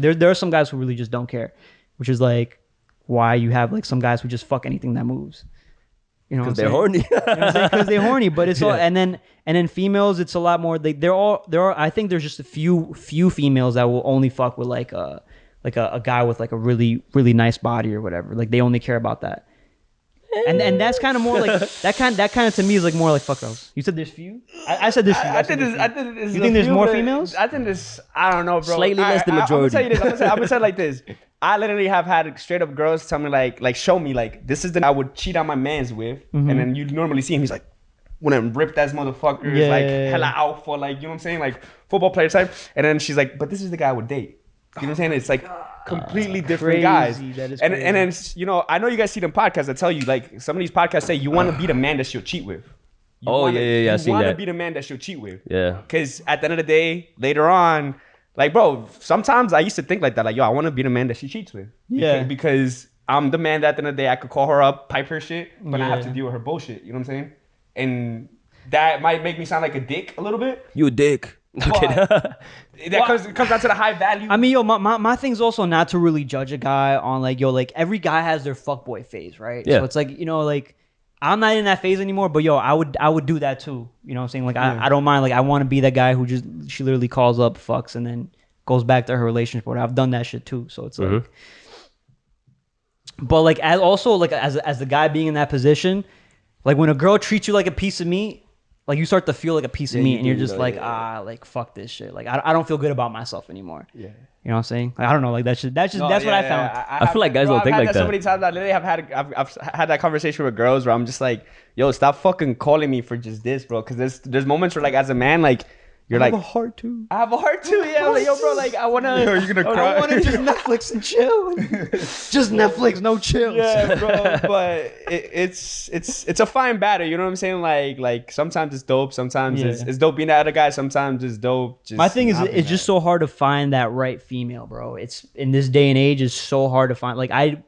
there are some guys who really just don't care, which is like why you have like some guys who just fuck anything that moves. You know, Because they're horny. You know what I'm saying? Because they're horny. But it's all and then females, it's a lot more. There are. I think there's just a few females that will only fuck with like a guy with like a really really nice body or whatever. Like they only care about that. And that's kind of more like that kind of to me is like more like fuck those. You said there's few. I said there's few. I think this. You think there's more females? I think this. I don't know, bro. Slightly less than majority. I'm gonna tell you this. I'm gonna say it like this. I literally have had straight up girls tell me like show me like this is the I would cheat on my man's with, and then you normally see him. He's like one of them ripped ass motherfuckers, like hella out for like you know what I'm saying, like football player type. And then she's like, but this is the guy I would date. You know what I'm saying? It's like completely different guys. That is and crazy. then you know I know you guys see them podcasts that tell you like some of these podcasts say you want to be the man that she'll cheat with. Yeah. I You seen want to that. be the man that she'll cheat with. Yeah. Because at the end of the day, later on, like, bro, sometimes I used to think like that. Like, yo, I want to be the man that she cheats with. Yeah. Because I'm the man that at the end of the day, I could call her up, pipe her shit, but I have to Yeah. deal with her bullshit. You know what I'm saying? And that might make me sound like a dick a little bit. You a dick. Okay. That comes down to the high value. I mean, yo, my thing's also not to really judge a guy on like, yo, like every guy has their fuckboy phase, right? Yeah. So it's like, you know, like I'm not in that phase anymore, but yo, I would do that too. You know what I'm saying? Like I don't mind. Like I want to be that guy who just she literally calls up, fucks, and then goes back to her relationship. But I've done that shit too. So it's like, but like as also like as the guy being in that position, like when a girl treats you like a piece of meat. Like you start to feel like a piece of meat, and you're just like, like fuck this shit. Like I don't feel good about myself anymore. Yeah, you know what I'm saying? Like, I don't know. Like that's what I found. I feel like guys don't think I've like had that. So many times I literally I've had that conversation with girls where I'm just like, yo, stop fucking calling me for just this, bro. Because there's moments where like as a man, like you're like, I have a heart too. I have a heart too. Yeah, like yo, bro, like I wanna. Yo, you're gonna cry. I want to just Netflix and chill. Just Netflix, no chills. Yeah, bro, but it's a fine battle. You know what I'm saying? Like sometimes it's dope. Sometimes it's dope being that other guy. Sometimes it's dope. Just My thing is, not being it's just so hard to find that right female, bro. It's in this day and age, it's so hard to find. Like I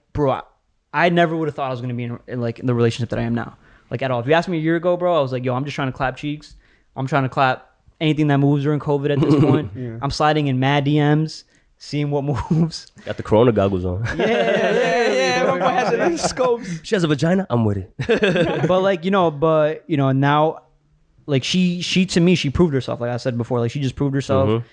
never would have thought I was gonna be in the relationship that I am now. Like at all. If you asked me a year ago, bro, I was like, yo, I'm just trying to clap cheeks. I'm trying to clap anything that moves during COVID at this point. I'm sliding in mad DMs, seeing what moves. Got the Corona goggles on. Yeah. My boy has it in scopes. She has a vagina. I'm with it. but now, like she to me, she proved herself. Like I said before, like she just proved herself.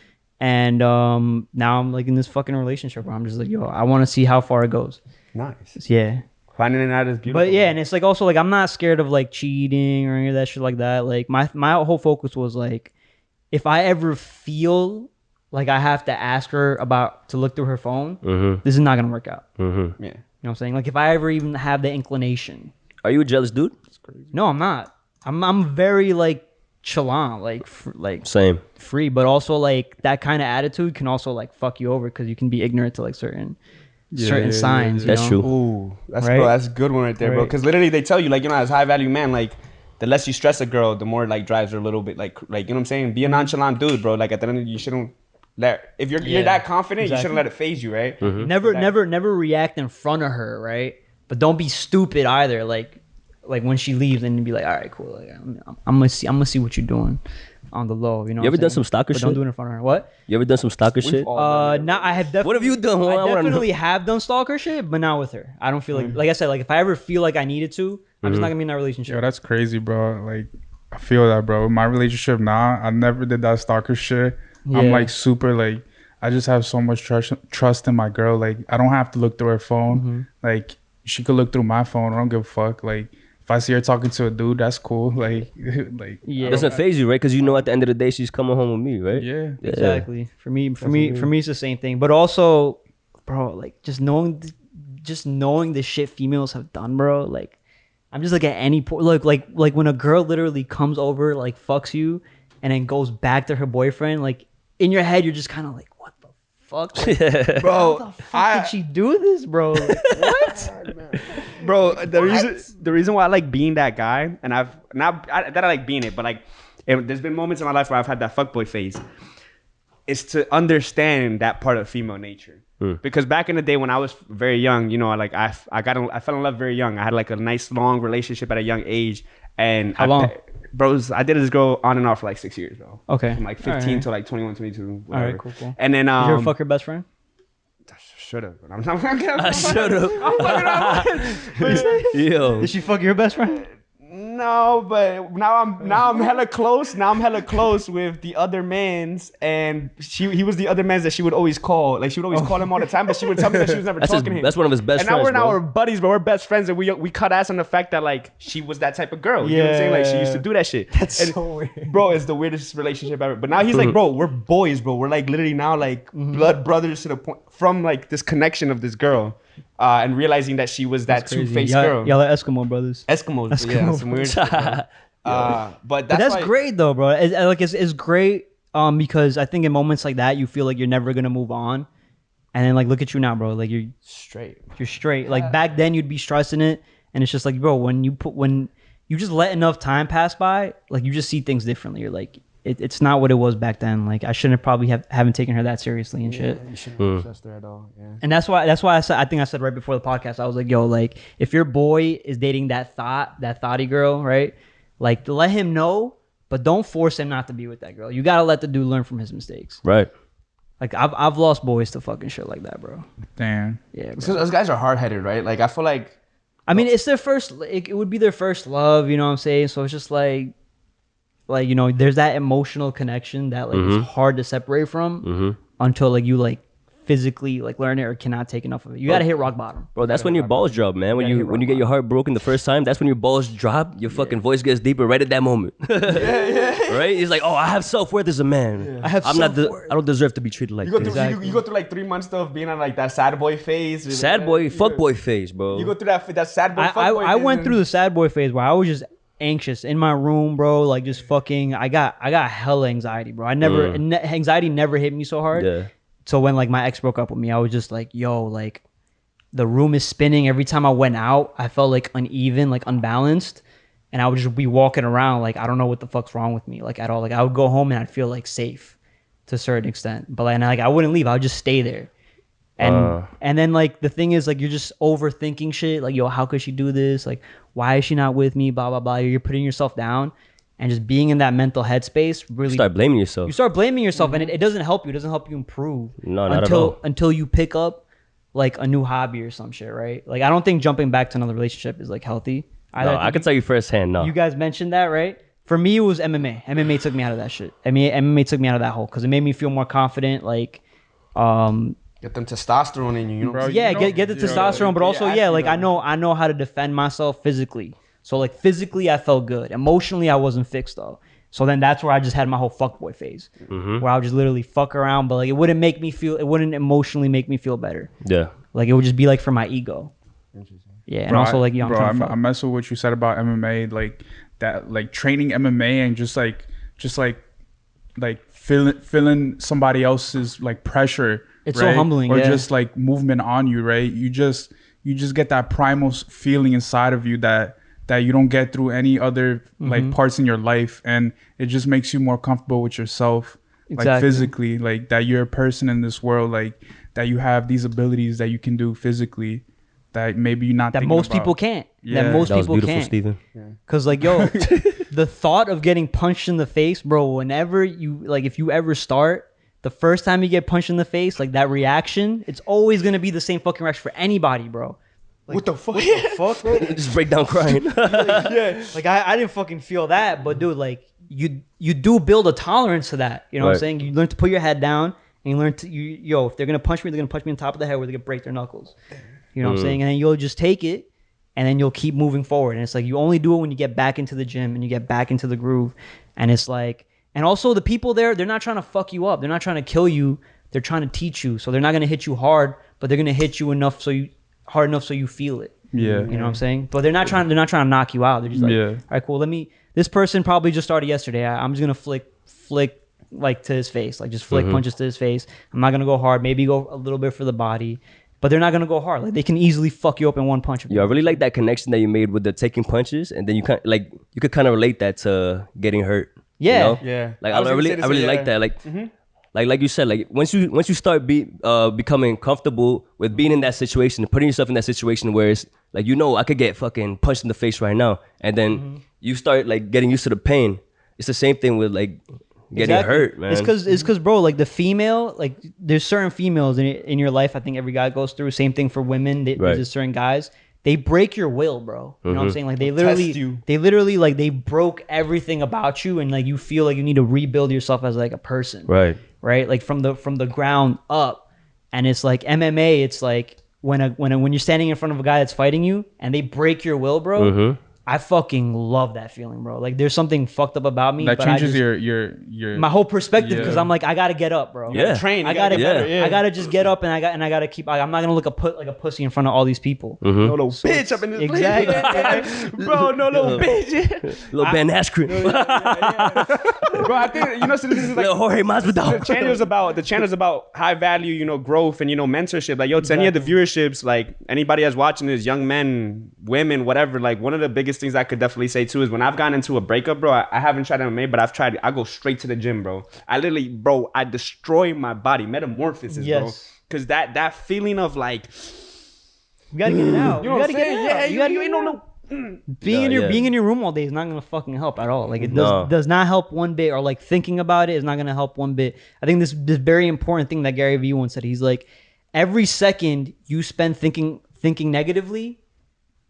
And now I'm like in this fucking relationship where I'm just like, yo, I want to see how far it goes. Nice. Yeah. Finding it out is beautiful. But yeah, and it's like also like I'm not scared of like cheating or any of that shit like that. Like my whole focus was like, if I ever feel like I have to ask her to look through her phone, this is not gonna work out. Yeah. You know what I'm saying? Like if I ever even have the inclination. Are you a jealous dude? No, I'm not. I'm very like chillant, like Same. free, but also like that kind of attitude can also like fuck you over because you can be ignorant to like certain signs. That's you know? true. Ooh, that's Right? bro. That's a good one right there, bro. Right. Because literally they tell you like, you know, as high value man, like the less you stress a girl, the more like drives her a little bit like you know what I'm saying. Be a nonchalant dude, bro. Like at the end of you shouldn't if you're Yeah, that confident, you exactly. shouldn't let it phase you, right? Never react in front of her, right? But don't be stupid either. Like when she leaves, and be like, all right, cool. Like, I'm gonna see what you're doing on the low. You know. You ever what I'm done saying? some stalker But shit? don't do it in front of her. What? You ever done some stalker shit? Not. I have definitely. What have you done? I I wanna know. definitely have done stalker shit, but not with her. I don't feel like I said, like if I ever feel like I needed to, I'm just not gonna be in that relationship. Yo, that's crazy, bro. Like, I feel that, bro. My relationship now, I never did that stalker shit. I'm Yeah. like super like, I just have so much trust in my girl. Like, I don't have to look through her phone. Like, she could look through my phone. I don't give a fuck. Like, if I see her talking to a dude, that's cool. Like, Yeah. It doesn't phase you, right? Because you know at the end of the day she's coming home with me, right? yeah. Exactly. For me, it's the same thing. But also, bro, like just knowing the shit females have done, bro. Like, I'm just like at any point, like when a girl literally comes over, like fucks you, and then goes back to her boyfriend. Like in your head, you're just kind of like, what the fuck, like, Bro, how the fuck did she do this, bro? Like, what? Bro, the reason why I like being that guy, and I like being it, but like there's been moments in my life where I've had that fuckboy phase, is to understand that part of female nature. Because back in the day when I was very young, you know, like I fell in love very young. I had like a nice long relationship at a young age, and How long? Bros, I did this girl on and off for like 6 years, bro. Okay. From like 15 to like 21, 22, whatever. All right, cool. And then Did you ever fuck your best friend? should have. I'm not gonna. Shut up. Yo. Did she fuck your best friend? No, but now I'm hella close. Now I'm hella close with the other man's, and he was the other man's that she would always call. Like she would always call him all the time, but she would tell me that she was never talking to him. That's one of his best and friends. And now we're bro. buddies, but we're best friends, and we cut ass on the fact that like she was that type of girl. You know what I'm saying? Like she used to do that shit. That's so weird. Bro, it's the weirdest relationship ever. But now he's like, bro, we're boys, bro. We're like literally now like blood brothers to the point from like this connection of this girl. And realizing that she was that two-faced girl. Y'all are Eskimo brothers. Eskimos. Yeah, some weird shit, bro. But that's But great though, bro. It's great because I think in moments like that you feel like you're never gonna move on, and then like look at you now, bro. Like you're straight. Like back then you'd be stressing it, and it's just like, bro, when you just let enough time pass by, like you just see things differently. You're like, it's not what it was back then. Like I shouldn't probably haven't taken her that seriously and shit. You shouldn't trust her at all. Yeah. And that's why I said, I think I said right before the podcast, I was like, yo, like if your boy is dating that thoughty girl, right? Like let him know, but don't force him not to be with that girl. You gotta let the dude learn from his mistakes. Right. Like I've lost boys to fucking shit like that, bro. Damn. Yeah, So bro. those guys are hard-headed, right? Like I feel like I mean, it's their first. It would be their first love. You know what I'm saying? So it's just like you know, there's that emotional connection that like it's hard to separate from until like you like physically like learn it or cannot take enough of it. You gotta hit rock bottom. Bro, that's when your balls drop, man. When you get your heart broken the first time, that's when your balls drop. Your fucking voice gets deeper right at that moment. Right? It's like, oh, I have self-worth as a man. I have self-worth. I don't deserve to be treated like you go this. through you go through like 3 months of being on like that sad boy phase. Sad boy, fuck boy phase, bro. You go through that sad boy. I went through the sad boy phase where I was just anxious in my room, bro. Like just fucking. I got hella anxiety, bro. Anxiety never hit me so hard. Yeah. So when like my ex broke up with me, I was just like, yo, like the room is spinning. Every time I went out, I felt like uneven, like unbalanced. And I would just be walking around like, I don't know what the fuck's wrong with me, like at all. Like I would go home and I'd feel like safe to a certain extent. But like I wouldn't leave. I would just stay there. And then like the thing is like you're just overthinking shit. Like, yo, how could she do this? Like, why is she not with me? Blah, blah, blah. You're putting yourself down. And just being in that mental headspace really Start blaming yourself. you start blaming yourself, and it doesn't help you. It doesn't help you improve. No, not at all. Until you pick up like a new hobby or some shit, right? Like I don't think jumping back to another relationship is like healthy. No, I can tell you firsthand. No, You guys mentioned that, right? For me, it was MMA. MMA took me out of that shit. MMA took me out of that hole because it made me feel more confident. Like, get them testosterone in you, you know. Bro, yeah, you know- get the testosterone, but also yeah, like I know how to defend myself physically. So like physically, I felt good. Emotionally, I wasn't fixed though. So then that's where I just had my whole fuckboy phase, where I would just literally fuck around, but like it wouldn't emotionally make me feel better. yeah. Like it would just be like for my ego. Yeah, and Bro, also like yo, I mess with what you said about MMA, like that, like training MMA and just feeling somebody else's like pressure. It's so right? humbling, or yeah. just like movement on you, right? You just get that primal feeling inside of you that you don't get through any other like parts in your life, and it just makes you more comfortable with yourself. like physically, like that you're a person in this world, like that you have these abilities that you can do physically that maybe you're not that thinking most about. people can't. Yeah. That most That was people beautiful, can't. Steven. Cause like yo, the thought of getting punched in the face, bro. Whenever you like, if you ever start, the first time you get punched in the face, like that reaction, it's always gonna be the same fucking reaction for anybody, bro. Like, What the fuck? What the fuck, bro? Just break down crying. Like I didn't fucking feel that, but dude, like you do build a tolerance to that. You know what I'm saying? You learn to put your head down, and you learn to if they're gonna punch me, they're gonna punch me on top of the head, where they're gonna break their knuckles. You know what I'm saying? And then you'll just take it, and then you'll keep moving forward. And it's like you only do it when you get back into the gym and you get back into the groove. And it's like, and also the people there, they're not trying to fuck you up. They're not trying to kill you. They're trying to teach you. So they're not gonna hit you hard, but they're gonna hit you hard enough so you feel it. Yeah. You know what I'm saying? But they're not trying to knock you out. They're just like, all right, cool. This person probably just started yesterday. I'm just gonna flick like to his face, like just flick punches to his face. I'm not gonna go hard. Maybe go a little bit for the body, but they're not gonna go hard. Like they can easily fuck you up in one punch. Yeah, I really like that connection that you made with the taking punches, and then you could kind of relate that to getting hurt. Yeah, you know? Yeah. Like I really like that. Like you said, like once you start becoming comfortable with being in that situation, putting yourself in that situation where it's like, I could get fucking punched in the face right now, and then you start like getting used to the pain. It's the same thing with like getting hurt, man. It's because bro, like the female, like there's certain females in your life. I think every guy goes through. Same thing for women. There's just certain guys. They break your will, bro. You know what I'm saying? Like they literally like they broke everything about you, and like you feel like you need to rebuild yourself as like a person. Right? Like from the ground up. And it's like MMA, it's like when you're standing in front of a guy that's fighting you and they break your will, bro. I fucking love that feeling, bro. Like there's something fucked up about me. That but changes your your my whole perspective, because I'm like, I gotta get up, bro. Yeah. Train. I gotta just get up, and I gotta keep. I'm not gonna look like a pussy in front of all these people. No little bitch up in this Exactly. place. Bro, no little bitch. Little Ben Askren. Bro, I think so this is like Little Jorge Masvidal. the channel's about high value, growth and mentorship. Like, to any of the viewerships, like anybody that's watching this, young men, women, whatever, like one of the biggest things I could definitely say too is when I've gotten into a breakup, bro, I haven't tried MMA, but I go straight to the gym, bro. I literally, I destroy my body, metamorphosis, bro. Because that feeling of like, you gotta get it out. you know what I'm saying? Yeah, you gotta you get don't it out. know. Being in your room all day is not gonna fucking help at all. Like it does not help one bit, or like thinking about it is not gonna help one bit. I think this very important thing that Gary Vee once said. He's like, every second you spend thinking negatively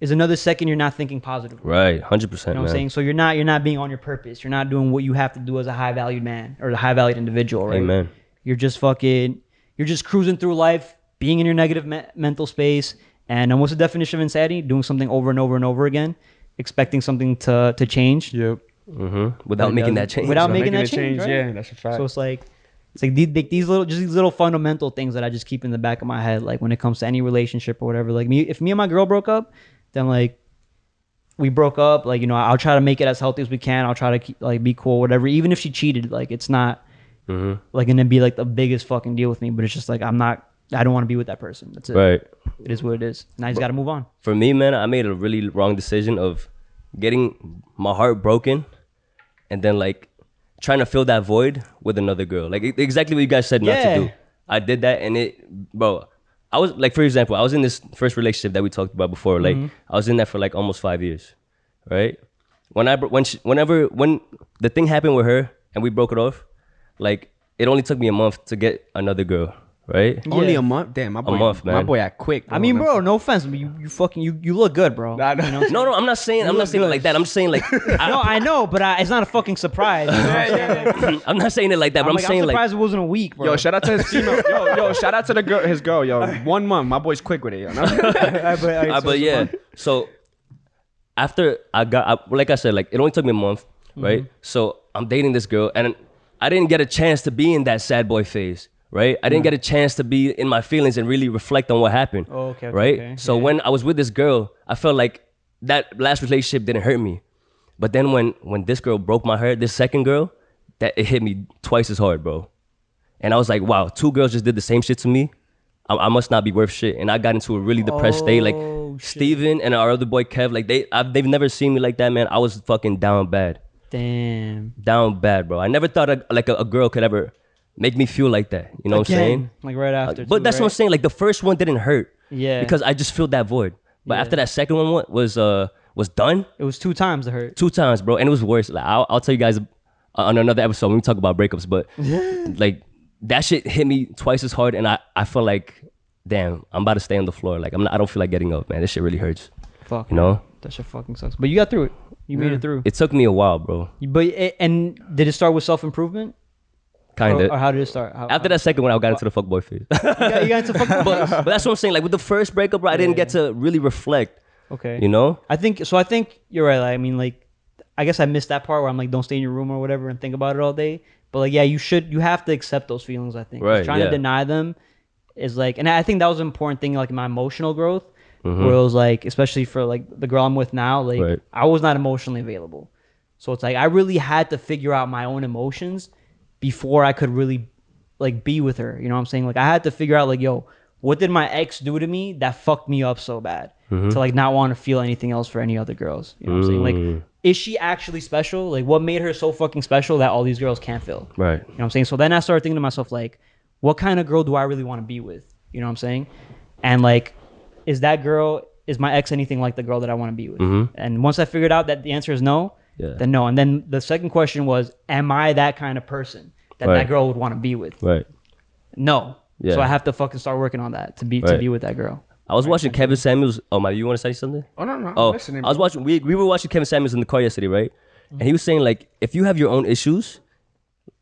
is another second you're not thinking positively. Right, 100%. You know what I'm saying? So you're not being on your purpose. You're not doing what you have to do as a high valued man or a high valued individual, right? Amen. You're just cruising through life, being in your negative mental space. And what's the definition of insanity? Doing something over and over and over again, expecting something to change. Yep. Without making that change. Without making that change, right? Yeah, that's a fact. So it's like these little fundamental things that I just keep in the back of my head, like when it comes to any relationship or whatever. Like if me and my girl broke up, then like we broke up. Like I'll try to make it as healthy as we can. I'll try to keep, like be cool, whatever. Even if she cheated, like it's not like gonna be like the biggest fucking deal with me. But it's just like I don't want to be with that person. That's it. Right. It is what it is. Now you just got to move on. For me, man, I made a really wrong decision of getting my heart broken and then like trying to fill that void with another girl. Like exactly what you guys said not to do. I did that, and I was like, for example, I was in this first relationship that we talked about before. Like I was in that for like almost 5 years, right? When the thing happened with her and we broke it off, like it only took me a month to get another girl. Right? Only a month? Damn, my boy. A month, man. My boy act quick. Bro. I mean, bro, no offense, but you look good, bro. Nah, no. No, I'm not saying it like that. I'm saying like no, I know, but it's not a fucking surprise. You know what I'm saying? I'm not saying it like that, but I'm saying I'm like surprised it wasn't a week, bro. Yo, shout out to his female. Yo, shout out to his girl. Yo, 1 month. My boy's quick with it. Yo. but yeah. So after like I said, like it only took me a month, right? So I'm dating this girl, and I didn't get a chance to be in that sad boy phase. Right? I didn't get a chance to be in my feelings and really reflect on what happened. Oh, okay. Right? Okay. So when I was with this girl, I felt like that last relationship didn't hurt me. But then when this girl broke my heart, this second girl, that it hit me twice as hard, bro. And I was like, wow, 2 girls just did the same shit to me. I must not be worth shit. And I got into a really depressed state. Like Steven and our other boy Kev, like they've never seen me like that, man. I was fucking down bad. Damn. Down bad, bro. I never thought a girl could ever make me feel like that. You know what I'm saying? Like right after. But that's what I'm saying. Like the first one didn't hurt. Yeah. Because I just filled that void. But after that second one was done. It was 2 times the hurt. 2 times, bro, and it was worse. Like, I'll tell you guys on another episode when we talk about breakups. But like that shit hit me twice as hard, and I felt like, damn, I'm about to stay on the floor. Like I don't feel like getting up, man. This shit really hurts. Fuck. You know? That shit fucking sucks. But you got through it. You made it through. It took me a while, bro. And did it start with self-improvement? Kinda. Or how did it start? After that second one, I got into the fuckboy phase. You got into fuckboy phase? But that's what I'm saying. Like with the first breakup, bro, I didn't get to really reflect. Okay. You know? I think you're right. Like, I mean, like, I guess I missed that part where I'm like, don't stay in your room or whatever and think about it all day. But like, yeah, you have to accept those feelings, I think. Right, Trying to deny them is like, and I think that was an important thing, like in my emotional growth, where it was like, especially for like the girl I'm with now, like I was not emotionally available. So it's like, I really had to figure out my own emotions before I could really like be with her. You know what I'm saying? Like I had to figure out like, yo, what did my ex do to me that fucked me up so bad to like not want to feel anything else for any other girls? You know what I'm saying? Like, is she actually special? Like what made her so fucking special that all these girls can't feel? Right. You know what I'm saying? So then I started thinking to myself like, what kind of girl do I really want to be with? You know what I'm saying? And like, is my ex anything like the girl that I want to be with? And once I figured out that the answer is no, then no. And then the second question was, am I that kind of person that girl would want to be with? Right. No. Yeah. So I have to fucking start working on that to be with that girl. I was watching Kevin Samuels. Oh my, you want to say something? Oh no, I'm Oh, listening. I was watching. We were watching Kevin Samuels in the car yesterday, right? And he was saying like, if you have your own issues,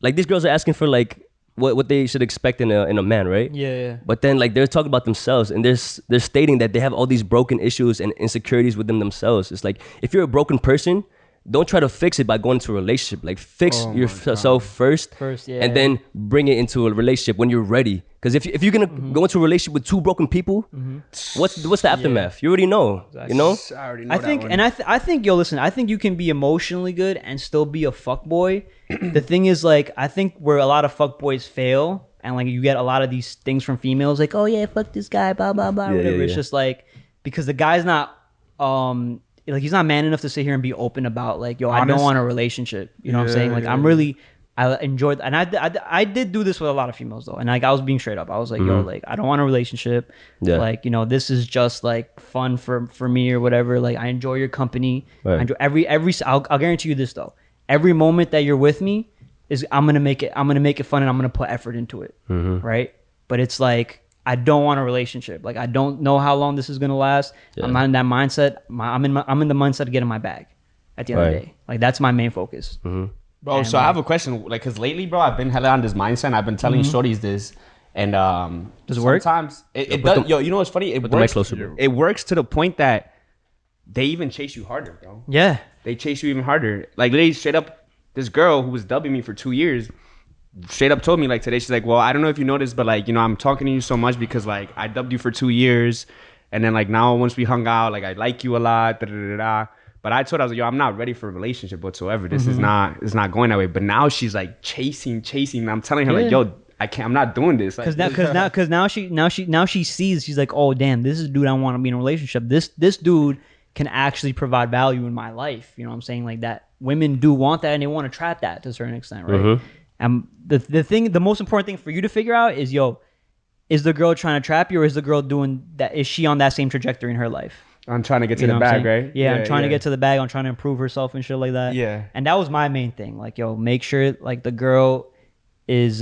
like these girls are asking for like what they should expect in a man, right? Yeah. But then like they're talking about themselves and they're stating that they have all these broken issues and insecurities within themselves. It's like if you're a broken person, don't try to fix it by going into a relationship. Like fix yourself first, and then bring it into a relationship when you're ready. Because if you're gonna go into a relationship with 2 broken people, what's the aftermath? You already know. Exactly. You know. I already know I think, and I think, yo, listen, I think you can be emotionally good and still be a fuckboy. The thing is, like, I think where a lot of fuckboys fail, and like you get a lot of these things from females, like, oh yeah, fuck this guy, blah blah blah, whatever. It's just like because the guy's not like he's not man enough to sit here and be open about like, yo, I don't want a relationship. You know what I'm saying? Like I enjoyed, and I did do this with a lot of females though, and like I was being straight up. I was like, yo, like I don't want a relationship. Like, you know, this is just like fun for me or whatever. Like I enjoy your company. I enjoy every. I'll guarantee you this though. Every moment that you're with me is I'm gonna make it fun, and I'm gonna put effort into it. Right? But it's like I don't want a relationship. Like I don't know how long this is gonna last. I'm not in that mindset. I'm in the mindset of getting my bag at the end of the day. Like that's my main focus. Bro, and so I have a question. Like, cause lately, bro, I've been hella on this mindset. And I've been telling shorties this, and does it work? Sometimes it does. Yo, you know what's funny? It works. It works to the point that they even chase you harder, bro. Yeah, they chase you even harder. Like, literally, straight up, this girl who was dubbing me for 2 years, straight up told me like today. She's like, well, I don't know if you noticed, but like, you know, I'm talking to you so much because like I dubbed you for 2 years, and then like now once we hung out, like I like you a lot. Da da da da. But I told her, I was like, yo, I'm not ready for a relationship whatsoever. This is not going that way. But now she's like chasing. And I'm telling her like, yo, I'm not doing this. Because now she sees, she's like, oh damn, this is a dude I want to be in a relationship. This dude can actually provide value in my life. You know what I'm saying? Like that women do want that and they want to trap that to a certain extent, right? And the most important thing for you to figure out is, yo, is the girl trying to trap you or is the girl doing that? Is she on that same trajectory in her life? I'm trying to get to the bag, right? Yeah, I'm trying to get to the bag. I'm trying to improve herself and shit like that. Yeah. And that was my main thing. Like, yo, make sure like the girl is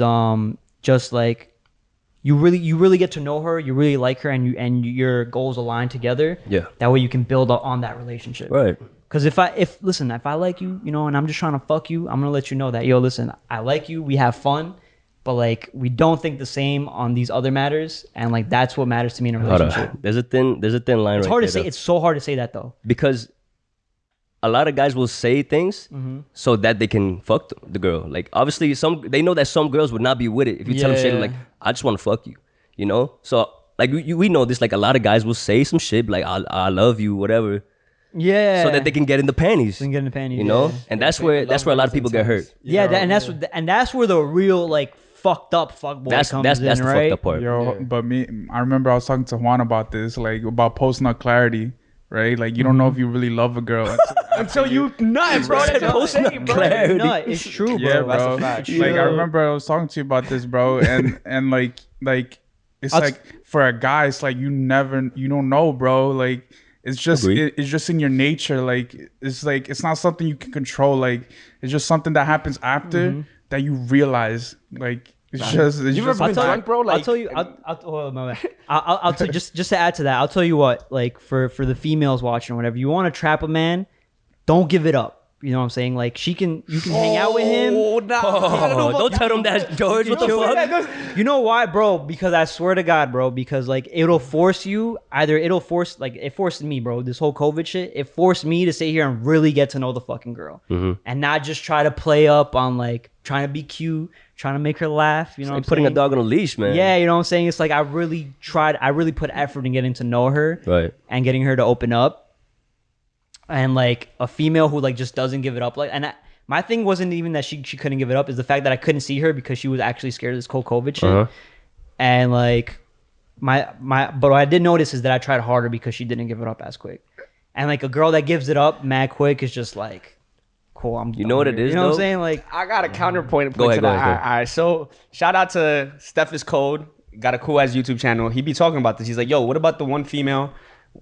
just like you really get to know her, you really like her, and your goals align together. Yeah. That way you can build on that relationship. Right. Because if I like you, you know, and I'm just trying to fuck you, I'm gonna let you know that, yo, listen, I like you, we have fun, but like we don't think the same on these other matters, and like that's what matters to me in a relationship. There's a thin line. It's right hard there, to say. though. It's so hard to say that though. Because a lot of guys will say things so that they can fuck the girl. Like obviously they know that some girls would not be with it if you tell them straight like, I just want to fuck you, you know. So like we know this. Like a lot of guys will say some shit like I love you, whatever. Yeah. So that they can get in the panties. You know, and that's where a lot of people get hurt. Yeah, and that's where the real like fucked up fuckboy comes in, that's the right? fucked up part. But I remember I was talking to Juan about this, like about post-nut clarity. right? Like you don't know if you really love a girl Until you nut, bro. That's what I'm saying, bro. No, it's true, bro. Yeah, bro. That's a fact. Like I remember I was talking to you about this, bro, and like it's like for a guy, it's like you don't know, bro. Like it's just it's just in your nature. Like it's not something you can control. Like it's just something that happens after that you realize. Like it's just. You ever been drunk, bro? Like, I'll tell you. I'll just to add to that. I'll tell you what. Like for the females watching or whatever, you want to trap a man, don't give it up. You know what I'm saying? Like you can hang out with him. Don't tell him that, George. What the fuck? You know why, bro? Because I swear to God, bro. Because like it'll force you. It forced me, bro. This whole COVID shit. It forced me to sit here and really get to know the fucking girl, and not just try to play up on like trying to be cute, trying to make her laugh. You know, what I'm putting saying? a dog on a leash, man. Yeah, you know what I'm saying? It's like I really put effort in getting to know her, right, and getting her to open up. And like a female who like just doesn't give it up, like, and my thing wasn't even that she couldn't give it up, is the fact that I couldn't see her because she was actually scared of this whole COVID shit. And like but what I did notice is that I tried harder because she didn't give it up as quick. And like a girl that gives it up mad quick is just like, cool. You know what it is? You know what I'm saying? Like I got a counterpoint. Go ahead. All right. So shout out to Steph is Cold. Got a cool ass YouTube channel. He be talking about this. He's like, yo, what about the one female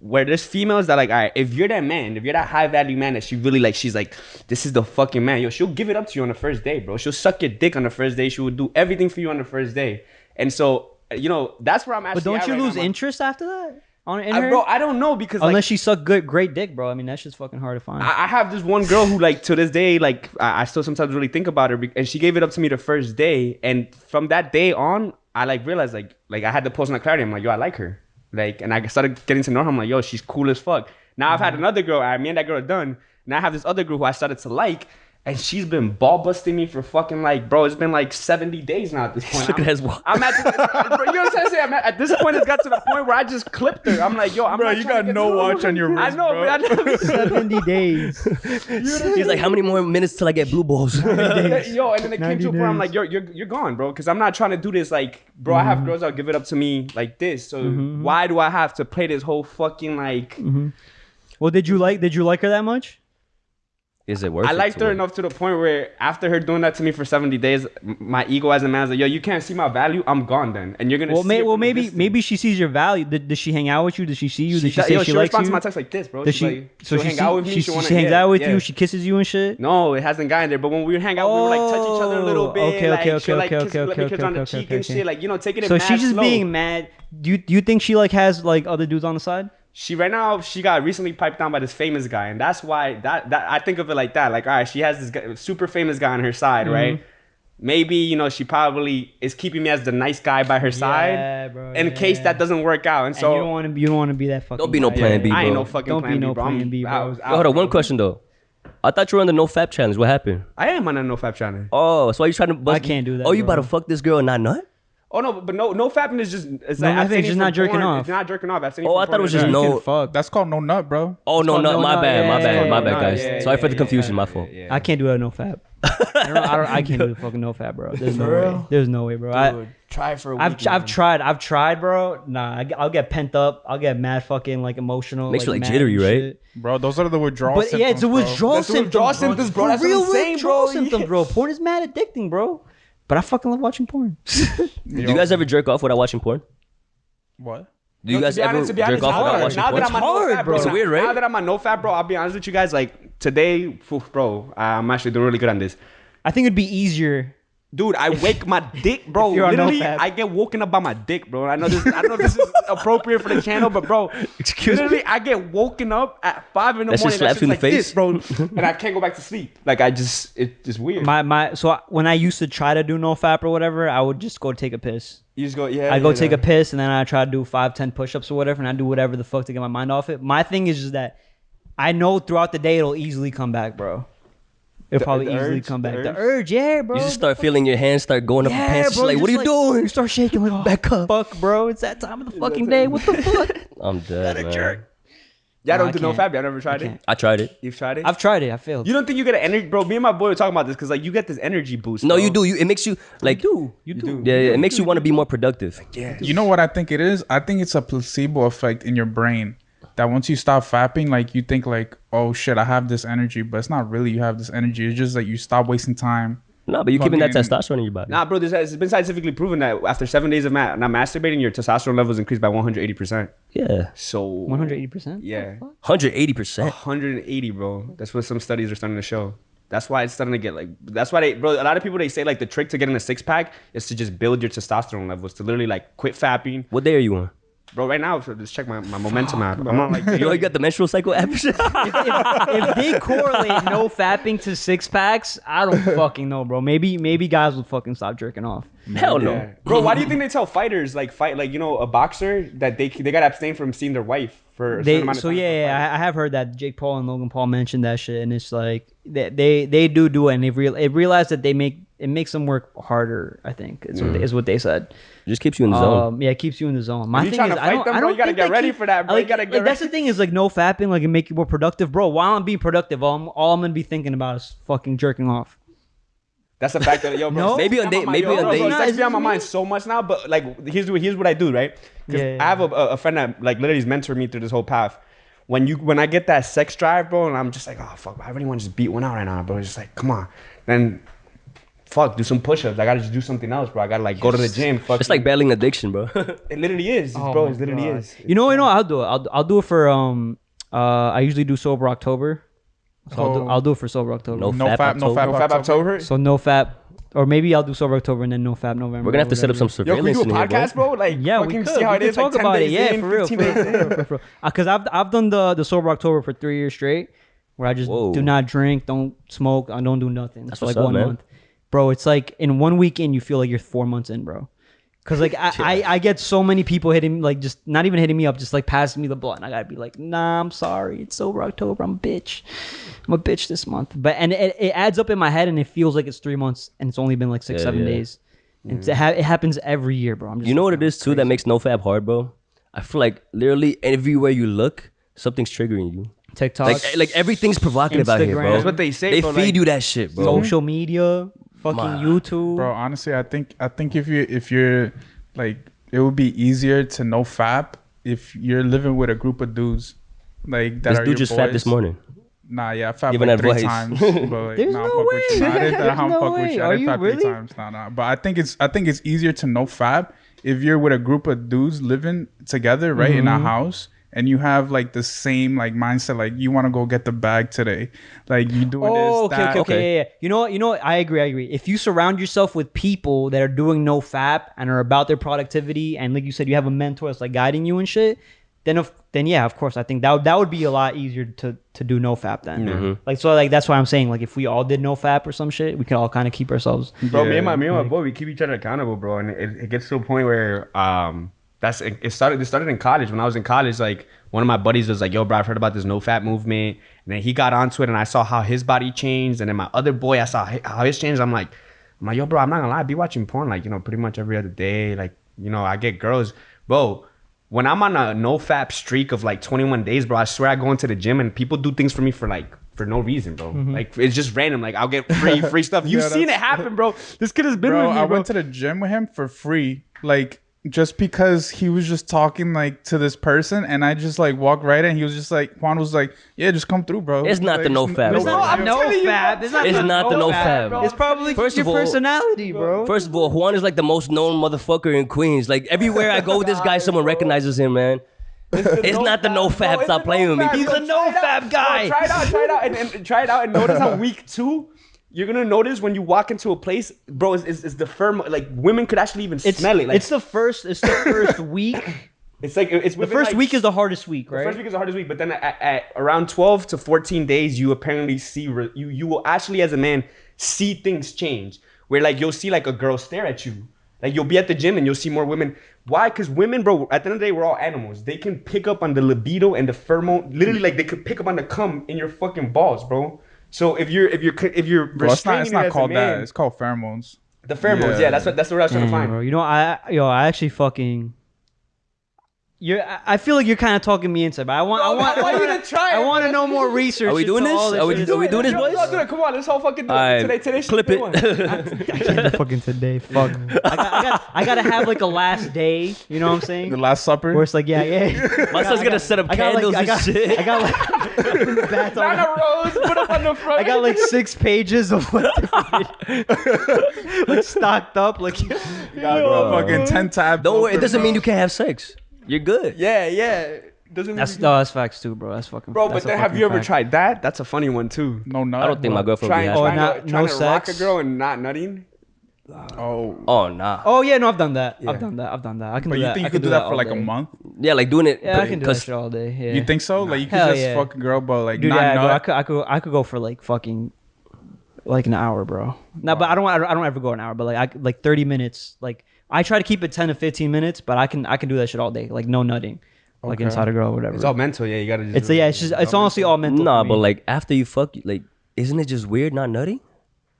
where there's females that like, all right, if you're that man, if you're that high value man that she really like, she's like, this is the fucking man. Yo, she'll give it up to you on the first day, bro. She'll suck your dick on the first day. She will do everything for you on the first day. And so, you know, that's where I'm actually. But don't you lose interest after that? Bro, I don't know because unless she sucked great dick, bro. I mean, that shit's fucking hard to find. I have this one girl who like to this day, like I still sometimes really think about her, and she gave it up to me the first day, and from that day on, I like realized like I had to post on clarity. I'm like, yo, I like her. Like, and I started getting to know her. I'm like, yo, she's cool as fuck. Now I've had another girl. Me and that girl are done. Now I have this other girl who I started to like, and she's been ball busting me for fucking like, bro, it's been like 70 days now at this point. I'm at this, bro, you know what I'm saying? At this point, it's got to the point where I just clipped her. I'm like, yo, bro, you got no watch on your wrist, I know, bro. I know. 70 days. He's like, how many more minutes till I get blue balls? Yo, and then it came to a point, I'm like, you're gone, bro, because I'm not trying to do this like, bro, I have girls that'll give it up to me like this, so why do I have to play this whole fucking like... Well, did you like her that much? Is it worth it? I liked her enough to the point where after her doing that to me for 70 days, my ego as a man is like, yo, you can't see my value, I'm gone then. And you're gonna maybe she sees your value. Does she hang out with you? Does she see you? Does she say she likes responds you? to my text like this, bro. Does she'll hang out with me. She hangs out with you. She kisses you and shit. No, it hasn't gotten there. But when we hang out, we would like touch each other a little bit. Okay. On the cheek and shit. Like, you know, taking it. So she's just being mad. Do you think she like has like other dudes on the side? She got recently piped down by this famous guy, and that's why that I think of it like that. Like, all right, she has this guy, super famous guy on her side, right? Maybe, you know, she probably is keeping me as the nice guy by her side, bro, in case that doesn't work out. And so you don't want to be that fucking. Don't be no plan B, bro. I ain't no fucking plan B, bro. Plan B, bro. Hold on, one question though. I thought you were on the nofap challenge. What happened? I am on a nofap channel. Oh, so why you trying to bust? I can't do that. Oh, you about to fuck this girl and not nut? Oh no, but no fapping is just it's no, like it's just not jerking off. It's not jerking off. I thought it was just no fuck. That's called no nut, bro. Oh no nut. My bad, my guys. yeah, Sorry for the yeah, confusion. yeah, My fault. yeah. I can't do a no fap. I can't do the fucking no fap, bro. There's no way. There's no way, bro. Dude, try for a week. I've tried, bro. Nah, I'll get pent up. I'll get mad, fucking like emotional. Makes you like mad jittery, right? shit. Bro, those are the withdrawal symptoms. Yeah, it's a withdrawal symptoms, bro. That's real what I'm saying, withdrawal bro. symptoms, bro. Porn is mad addicting, bro. But I fucking love watching porn. Do you guys ever jerk off without watching porn? What? Do you guys ever jerk off without watching porn? Now that I'm on nofap, bro. It's weird, right? Now that I'm on nofap, bro, I'll be honest with you guys. Like today, bro, I'm actually doing really good on this. I think it'd be easier. Dude, I wake my dick, bro. You're on Literally, nofap. I get woken up by my dick, bro. I don't know if this is appropriate for the channel, but bro, literally, I get woken up at 5 in the That shit morning. slaps you in the face, bro, and I can't go back to sleep. Like it's just weird. When I used to try to do nofap or whatever, I would just go take a piss. You just go, yeah. I go take a piss and then I try to do 5-10 push-ups or whatever, and I do whatever the fuck to get my mind off it. My thing is just that I know throughout the day it'll easily come back, bro. It'll probably easily come back. The urge, yeah, bro. You just start feeling your hands start going up your pants. Bro, Like, what are you doing? You start shaking like, back up. Fuck, bro. It's that time of the fucking day. What the fuck? I'm dead, man. Y'all don't do nofap? Y'all never tried it? I tried it. You've tried it? I've tried it. I failed. You don't think you get an energy, bro? Me and my boy were talking about this because like you get this energy boost. No, bro. you do. It makes you like. You do. Yeah, it makes you want to be more productive. Yeah. You know what I think it is? I think it's a placebo effect in your brain. that once you stop fapping, like you think like, oh shit, I have this energy, but it's not really you have this energy. It's just like you stop wasting time. No, but you're keeping that Fucking- testosterone in your body. Nah, bro, it's been scientifically proven that after 7 days of not masturbating, your testosterone levels increase by 180%. Yeah, So 180%. Yeah, 180%. 180, bro. That's what some studies are starting to show. That's why it's starting to get like. That's why bro. A lot of people they say like the trick to getting a 6-pack is to just build your testosterone levels to literally like quit fapping. What day are you on? Bro, right now, so just check my momentum app. I'm on like. You got the menstrual cycle app? If they correlate no fapping to 6-packs, I don't fucking know, bro. Maybe guys will fucking stop jerking off. Hell no. Yeah. Bro, why do you think they tell fighters like a boxer that they got to abstain from seeing their wife for a certain amount of time? I have heard that Jake Paul and Logan Paul mentioned that shit, and it's like they do it, and they realized that it makes them work harder. I think is what they said. It just keeps you in the zone. Yeah, it keeps you in the zone. My If thing you're is, trying to fight them, bro, you gotta get ready for that, bro. Like, You gotta get like that's ready. the thing is like no fapping, like it make you more productive, bro. While I'm being productive, all I'm gonna be thinking about is fucking jerking off. That's the fact that yo, bro. No? Maybe on day- maybe on day- Sex be on my mind so much now, but like here's what I do, right? Because Yeah. I have a friend that like literally has mentored me through this whole path. When I get that sex drive, bro, and I'm just like, oh fuck, I really want to just beat one out right now, bro. It's just like, come on, then. Fuck, do some push-ups. I gotta just do something else, bro. I gotta like go to the gym. Fuck. It's like battling addiction, bro. It literally is, Oh bro. my It literally God. is. You know, I'll do it. I'll do it for I usually do sober October, so I'll do it for sober October. No No fap fap, no October. fap, No fap October. So no fap, or maybe I'll do sober October and then no fap November. We're gonna have to set up some Yo, can we surveillance do a in here, podcast, bro. bro? Like, Yeah, we fucking could. see how We it could is. Like talk 10 about it. days Yeah, in, for real. 15 days in. Because I've done the sober October for 3 years straight, where I just Whoa. do not drink, don't smoke, I don't do nothing. That's for what's like up, 1 man. month, bro. It's like in 1 week in, you feel like you're 4 months in, bro. Cause like I get so many people hitting like just not even hitting me up, just like passing me the blunt. I gotta be like, nah, I'm sorry, it's sober October. I'm a bitch this month. But and it adds up in my head, and it feels like it's 3 months, and it's only been like 6-7 days. And it happens every year, bro. I'm just You know like, what it is too that makes nofap hard, bro? I feel like literally everywhere you look, something's triggering you. TikTok, Like everything's provocative out here, Instagram. bro. That's what they say, They bro, feed like- you that shit, bro. social media, fucking YouTube. Bro, honestly, I think if you're like, it would be easier to no fap if you're living with a group of dudes like that This are dude your just boys. fapped this morning. Nah, yeah, I fapped Giving like 3 advice. times. But like, There's nah, no I fuck with you. way. Nah, I didn't There's fuck no with way. you. Are I didn't you fap really? 3 times. Nah. But I think it's easier to no fap if you're with a group of dudes living together, right, in a house. And you have like the same like mindset, like you want to go get the bag today, like you doing Oh, this. okay, that. okay, yeah. You know what? I agree. If you surround yourself with people that are doing no fap and are about their productivity, and like you said, you have a mentor that's like guiding you and shit, then yeah, of course, I think that would be a lot easier to do no fap then. Like so, like that's why I'm saying like if we all did no fap or some shit, we could all kind of keep ourselves. Bro, me and Yeah. my boy, we keep each other accountable, bro, and it gets to a point where it started in college. When I was in college, like one of my buddies was like, yo, bro, I've heard about this no fap movement, and then he got onto it, and I saw how his body changed, and then my other boy, I saw how his changed. I'm like, yo, bro, I'm not gonna lie, I be watching porn like, pretty much every other day, like, I get girls, bro. When I'm on a no fap streak of like 21 days, bro, I swear I go into the gym and people do things for me for no reason, bro. Like it's just random. Like I'll get free stuff. You've seen it happen, bro. This kid has been Bro, with me, I bro. went to the gym with him for free, like just because he was just talking like to this person, and I just like walked right in. He was just like, Juan was like, yeah, just come through, bro. It's not Like, the no fap, It's bro. not I'm no telling you, fap. bro. It's not the no fap, bro. It's probably First just of your all- personality, bro. First of all, Juan is like the most known motherfucker in Queens. Like everywhere I go with this guy, someone recognizes him, man. It's not the no fap. Stop playing with me. He's a no fap guy. Try it out, and try it out, and notice how week 2. You're gonna notice when you walk into a place, bro. It's the firm. Like women could actually even smell it. Like It's the first week. it's like it's The first week is the hardest week, The right? first week is the hardest week, but then at around 12 to 14 days, you apparently see you will actually as a man see things change. Where like you'll see like a girl stare at you. Like you'll be at the gym and you'll see more women. Why? Because women, bro, at the end of the day, we're all animals. They can pick up on the libido and the pheromone. Literally, like they could pick up on the cum in your fucking balls, bro. So if you're Bro, it's restraining not it as a called man, that. It's called pheromones. the pheromones. Yeah, that's what I was trying to find. Bro, I actually fucking I feel like you're kind of talking me into it, but I want I want to know more research. Are we doing into all this? Are we doing this, boys? Come on, let's all fucking do All it. right, Today clip day one. it. fucking today. Fuck. I gotta have like a last day. You know what I'm saying? The Last Supper. Where it's like, yeah. My son's gonna set up candles and shit. I got like in the bathroom. Not a rose, put up on the front. I got like 6 pages of like stocked up. Like, Fucking 10 tabs. Don't worry, it open, doesn't bro. mean you can't have sex. You're good. Yeah. Doesn't that's facts too, bro. That's fucking. bro. that's But a then, have fucking you ever fact. tried that? That's a funny one too. No nut. I don't think my girlfriend would be Trying, happy. no to rock a sex? girl and not nutting. Oh. Oh nah. Oh yeah, no, I've done that. Yeah. I've done that. I can But do you that. think I you can could do that for all like a day. month? Yeah, like doing it. Yeah, I can do that 'cause shit all day. Yeah. You think so? Like you could Hell just yeah. fuck a girl, but like Dude, not yeah, bro, nut. I could go for like fucking like an hour, bro. No, but I don't ever go an hour, but like 30 minutes. Like I try to keep it 10 to 15 minutes, but I can do that shit all day. Like no nutting, like Okay. inside a girl or whatever. It's all mental. Yeah, you gotta. Just It's it's honestly all mental. Nah, for me. but like after you fuck, like isn't it just weird not nutting?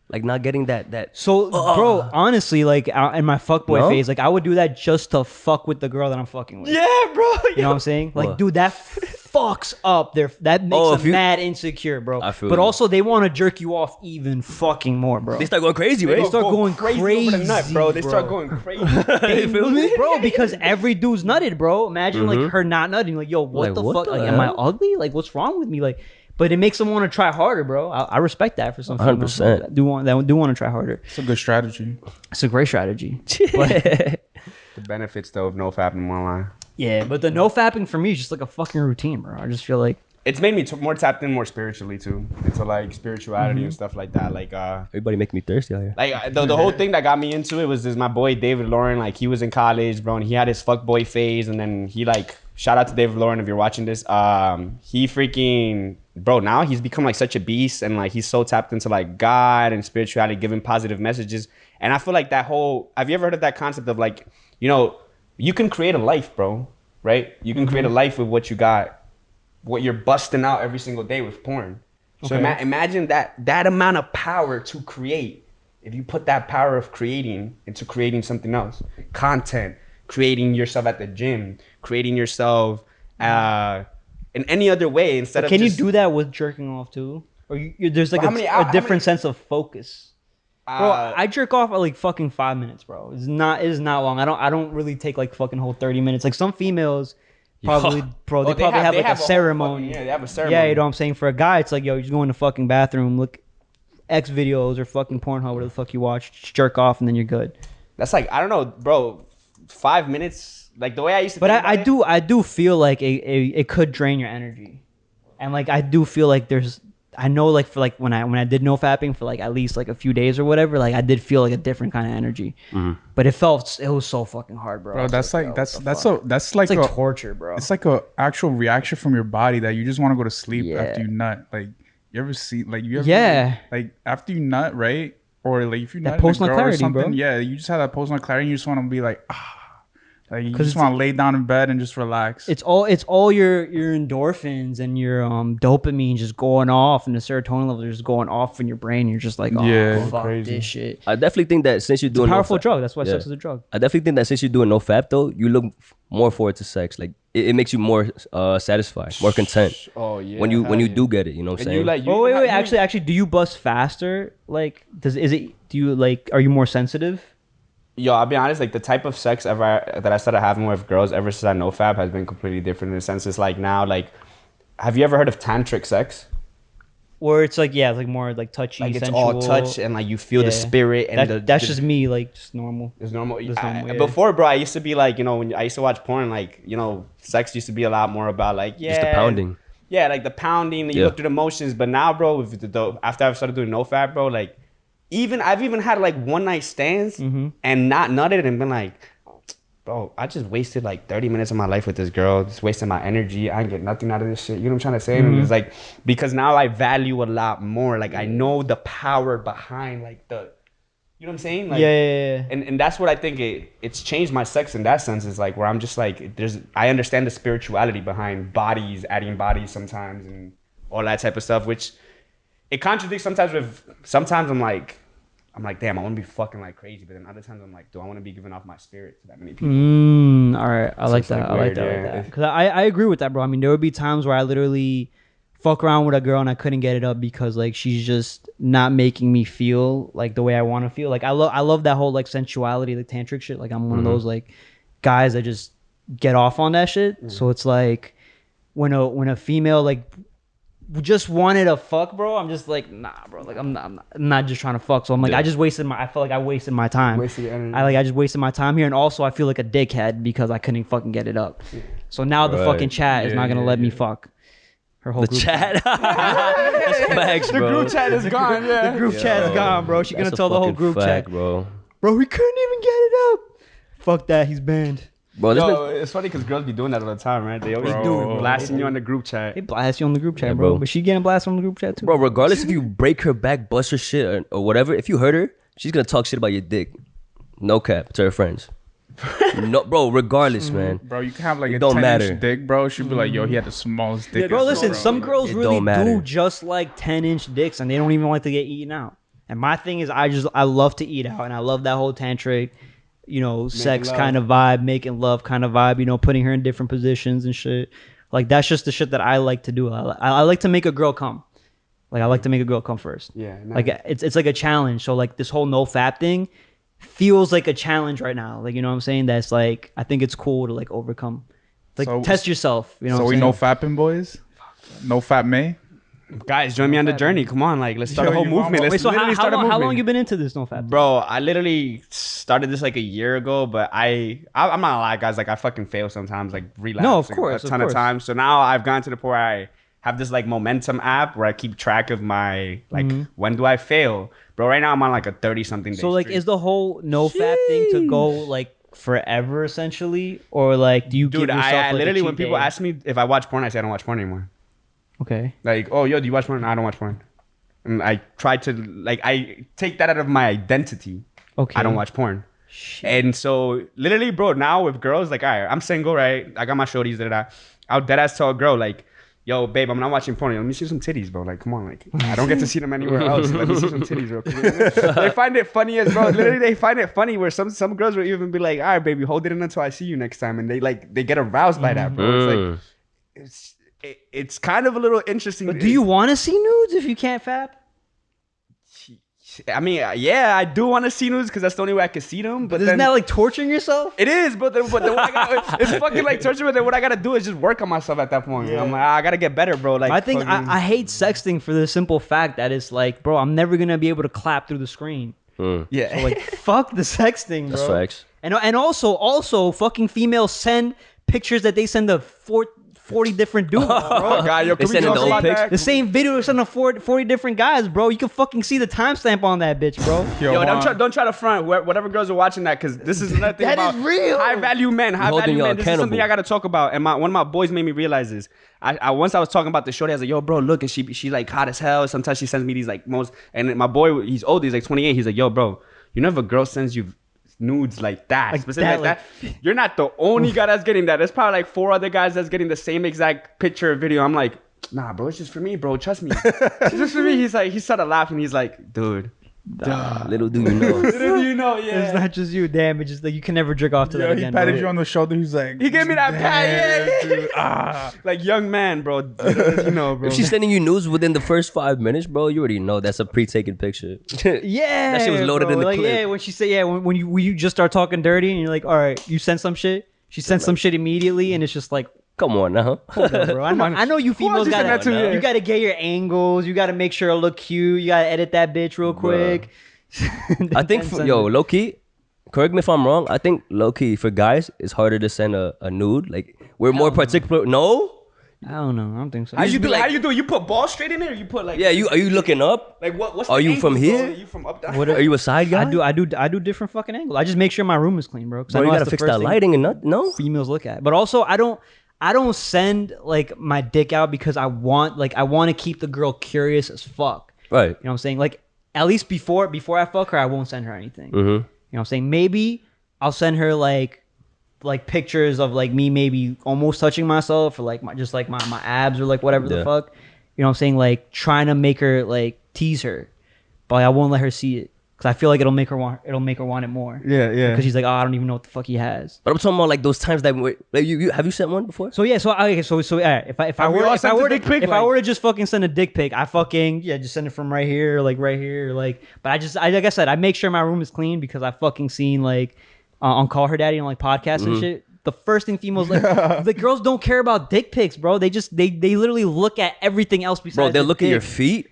Like not getting that. So, bro, honestly, like in my fuckboy No? phase, like I would do that just to fuck with the girl that I'm fucking with. Yeah, bro. You know what I'm saying? Like, What? dude, that fucks up that makes Oh, them if you- mad insecure, bro. I feel But you. also, they want to jerk you off even fucking more, bro. They start going crazy, right? They start going crazy over the nut, crazy, bro. They start bro. going crazy. They feel me, bro? Because every dude's nutted, bro. Imagine like her not nutting. Like, yo, what Like, the what fuck? the Like, am I hell? ugly? Like, what's wrong with me? Like, but it makes them want to try harder, bro. I respect that for some females 100%. that do want to try harder. It's a good strategy. It's a great strategy. The benefits though of nofap in one line. Yeah, but the no fapping for me is just like a fucking routine, bro. I just feel like It's made me more tapped in more spiritually too, into like spirituality and stuff like that. Like Everybody making me thirsty out here. Like the whole thing that got me into it was this my boy David Lauren. Like he was in college, bro, and he had his fuckboy phase, and then he like shout out to David Lauren if you're watching this. He freaking bro, now he's become like such a beast, and like he's so tapped into like God and spirituality, giving positive messages. And I feel like that whole have you ever heard of that concept of like, you know, you can create a life, bro, right? You can create a life with what you got, what you're busting out every single day with porn. So Okay. imagine that amount of power to create. If you put that power of creating into creating something else, content, creating yourself at the gym, creating yourself in any other way instead of can just, you do that with jerking off too? Or there's like Well, how a different many- sense of focus. Bro, I jerk off at like fucking 5 minutes, bro. It is not long. I don't really take like fucking whole 30 minutes. Like some females probably, bro, they probably have like a whole ceremony. fucking- yeah, they have a ceremony. Yeah, you know what I'm saying? For a guy, it's like, yo, you just go in the fucking bathroom, look X videos or fucking Pornhub, whatever the fuck you watch, just jerk off, and then you're good. That's like I don't know, bro. 5 minutes, like the way I used to. But think about it, I do feel like it could drain your energy, and like I do feel like I know like for like when I did no fapping for like at least like a few days or whatever, like I did feel like a different kind of energy, but it was so fucking hard, bro. I Bro, was that's like yo, that's what the that's fuck? a that's like It's like a torture, bro. it's like a actual reaction from your body that you just want to go to sleep Yeah. after you nut. Like you ever see like you ever Yeah. like after you nut, right? Or like if you That nut in a post-nut girl or clarity, something, bro. yeah, you just have that post nut clarity and you just want to be like like you 'Cause just it's- want to lay down in bed and just relax. It's all your endorphins and your dopamine just going off, and the serotonin levels are just going off in your brain. You're just like, oh, Yeah, fuck crazy. this shit. I definitely think that since you're doing Powerful no drug. That's why Yeah. sex is a drug. I definitely think that since you're doing no fap though, you look more forward to sex. Like it makes you more satisfied, more content oh yeah, when you hell yeah. do get it. You know what I'm And saying? you like you Oh wait, you- actually, do you bust faster? Like, are you more sensitive? Yo, I'll be honest, like the type of sex that I started having with girls ever since I know fab has been completely different in the sense it's like now, like, have you ever heard of tantric sex? Or it's like, yeah, it's like more like touchy, Like it's sensual. all touch and like you feel the Yeah. spirit and That's the, just me, like just normal. it's normal. Just normal, yeah. Before, bro, I used to be like, you know, when I used to watch porn, like, you know, sex used to be a lot more about like, yeah, Just the pounding. Yeah, like the pounding, you Yeah. look through the motions. But now, bro, with after I've started doing no fab, bro, like I've even had like one night stands and not nutted and been like, bro, I just wasted like 30 minutes of my life with this girl, just wasting my energy. I ain't get nothing out of this shit. You know what I'm trying to say? And it's like, because now I value a lot more. Like I know the power behind like you know what I'm saying? Like, Yeah. And that's what I think it's changed my sex in that sense. Is like where I'm just like I understand the spirituality behind bodies, adding bodies sometimes and all that type of stuff, which it contradicts sometimes I'm like, damn, I want to be fucking like crazy, but then other times I'm like, do I want to be giving off my spirit to that many people? All right, I like that. I like that. I like that. Because I agree with that, bro. I mean, there would be times where I literally fuck around with a girl and I couldn't get it up because like she's just not making me feel like the way I want to feel. Like I love that whole like sensuality, like tantric shit. Like I'm one of those like guys that just get off on that shit. So it's like when a female like just wanted to fuck, bro, I'm just like, nah, bro. Like I'm not just trying to fuck. So I'm like, I felt like I wasted my time. I just wasted my time here, and also I feel like a dickhead because I couldn't fucking get it up. So now the fucking chat is not gonna let me fuck. Her whole group chat. That's facts, bro. The group chat is gone. Yeah. The group chat is gone, bro. She's gonna tell the whole group chat, bro. Bro, he couldn't even get it up. Fuck that, he's banned. Bro, it's funny because girls be doing that all the time, right? They always Bro. blasting you on the group chat. They blast you on the group chat, Yeah, bro. bro. But she getting blasted on the group chat too. Bro, regardless if you break her back, bust her shit, or whatever, if you hurt her, she's gonna talk shit about your dick. No cap to her friends. No, bro. Regardless, man. Bro, you can have like It a don't 10-inch matter. dick, bro. She'd be like, yo, he had the smallest dick. Bro, ever, listen, bro. some girls It really don't matter. do just like 10-inch dicks and they don't even like to get eaten out. And my thing is I love to eat out and I love that whole tantric, you know, sex love. kind of vibe, making love kind of vibe, you know, putting her in different positions and shit. Like that's just the shit that I like to do. I like to make a girl come. Like I like to make a girl come first. Yeah, nice. Like it's like a challenge. So like this whole nofap thing feels like a challenge right now. Like, you know what I'm saying? That's like, I think it's cool to like overcome. Like So- test yourself. You know So what we I'm no saying? fapping boys? No fap May? Guys, join me on the journey. Come on, like let's start Yo, a whole you movement. want- Let's Wait, so literally start a how movement. long you been into this nofap thing? Bro, I literally started this like a year ago, but I'm not gonna lie, guys. Like I fucking fail sometimes, like relapse. No, of like, course, a of ton of course. times. So now I've gotten to the point where I have this like momentum app where I keep track of my like when do I fail, bro. Right now I'm on like a 30-something day. So like, streak. is the whole nofap thing to go like forever essentially, or like do you give Dude, yourself I like, a literally cheat when people day? ask me if I watch porn, I say I don't watch porn anymore. Okay. Like, oh, yo, do you watch porn? No, I don't watch porn. And I try to like I take that out of my identity. Okay. I don't watch porn. Shit. And so literally, bro, now with girls, like, all right, I'm single, right? I got my shorties, I'll dead ass tell a girl, like, yo, babe, I'm not watching porn. Let me see some titties, bro. Like, come on, like, I don't get to see them anywhere else. Let me see some titties, bro. They find it funny as bro. Literally, they find it funny where some girls will even be like, all right, baby, hold it in until I see you next time, and they get aroused by that, bro. It's like it's kind of a little interesting. But do you want to see nudes if you can't fap? I mean, yeah, I do want to see nudes because that's the only way I can see them. But Isn't then that like torturing yourself? it is, but then what I gotta, it's fucking like torture. But then what I gotta do is just work on myself at that point. I'm like, I gotta get better, bro. Like I think fucking- I hate sexting for the simple fact that it's like, bro, I'm never gonna be able to clap through the screen. yeah, So like, fuck the sexting, bro. That's facts. And also, fucking females send pictures that they send to 40 different dudes, bro. oh god, yo, They can we sending talk the about old pics? that? The same video is sent to 40 different guys, bro. You can fucking see the timestamp on that bitch, bro. Yo, Juan, don't try to front whatever girls are watching that because this is another thing That about is real. high value men. High holding value y'all men. This is something accountable. I gotta talk about. And one of my boys made me realize this. I once I was talking about the shorty. I was like, yo, bro, look, and she like hot as hell. Sometimes she sends me these like most. And my boy, he's old. He's like 28. He's like, yo, bro, you know if a girl sends you nudes like that, Like specifically that, like that, you're not the only guy that's getting that. There's probably like 4 other guys that's getting the same exact picture or video. I'm like, nah, bro, it's just for me, bro. Trust me. It's just for me. He's like, he started laughing. He's like, dude, Little do you know. little do you know, It's yeah. not just you, damn. It's just like you can never jerk off to yo, that he again, patted bro. you on the shoulder. He's like, He gave me that pat, yeah. dude. Ah. Like young man, bro. Little does you know, bro. If she's sending you news within the first 5 minutes, bro, you already know that's a pre-taken picture. Yeah, That shit was loaded bro. in the like, clip. Yeah, when she said, yeah, when you just start talking dirty and you're like, all right, you sent some shit. She sent some shit immediately, and it's just like, Come on now. hold up, bro. I know you females you got sent that to me? you got to get your angles. You got to make sure it look cute. You got to edit that bitch real quick. I think, low key, correct me if I'm wrong. I think low key for guys, it's harder to send a nude. Like we're more particular. No. I don't know. I don't think so. How you just be do? like- How you do? You put balls straight in there? Or you put like Yeah. Are you looking up? like what's Are the you from angle, bro? here? Are you from up down? Are you a side guy? I do different fucking angles. I just make sure my room is clean, bro. Because I Bro, know you that's gotta the fix first that thing lighting and not no. females look at. But also, I don't send like my dick out because I want to keep the girl curious as fuck. Right. You know what I'm saying? Like at least before I fuck her, I won't send her anything. Mm-hmm. You know what I'm saying? Maybe I'll send her like pictures of like me maybe almost touching myself or like my abs or like whatever the Yeah. fuck. You know what I'm saying? Like trying to make her like tease her, but like, I won't let her see it. because I feel like it'll make her want it more. Yeah, yeah. Because she's like, oh, I don't even know what the fuck he has. But I'm talking about like those times that like you have you sent one before? So yeah, so if I were to just fucking send a dick pic, I fucking just send it from right here, like right here, like. But like I said, I make sure my room is clean because I fucking seen like on Call Her Daddy and like podcasts and shit. The first thing females like the girls don't care about dick pics, bro. They literally look at everything else besides. Bro, they'll look at dick. your feet.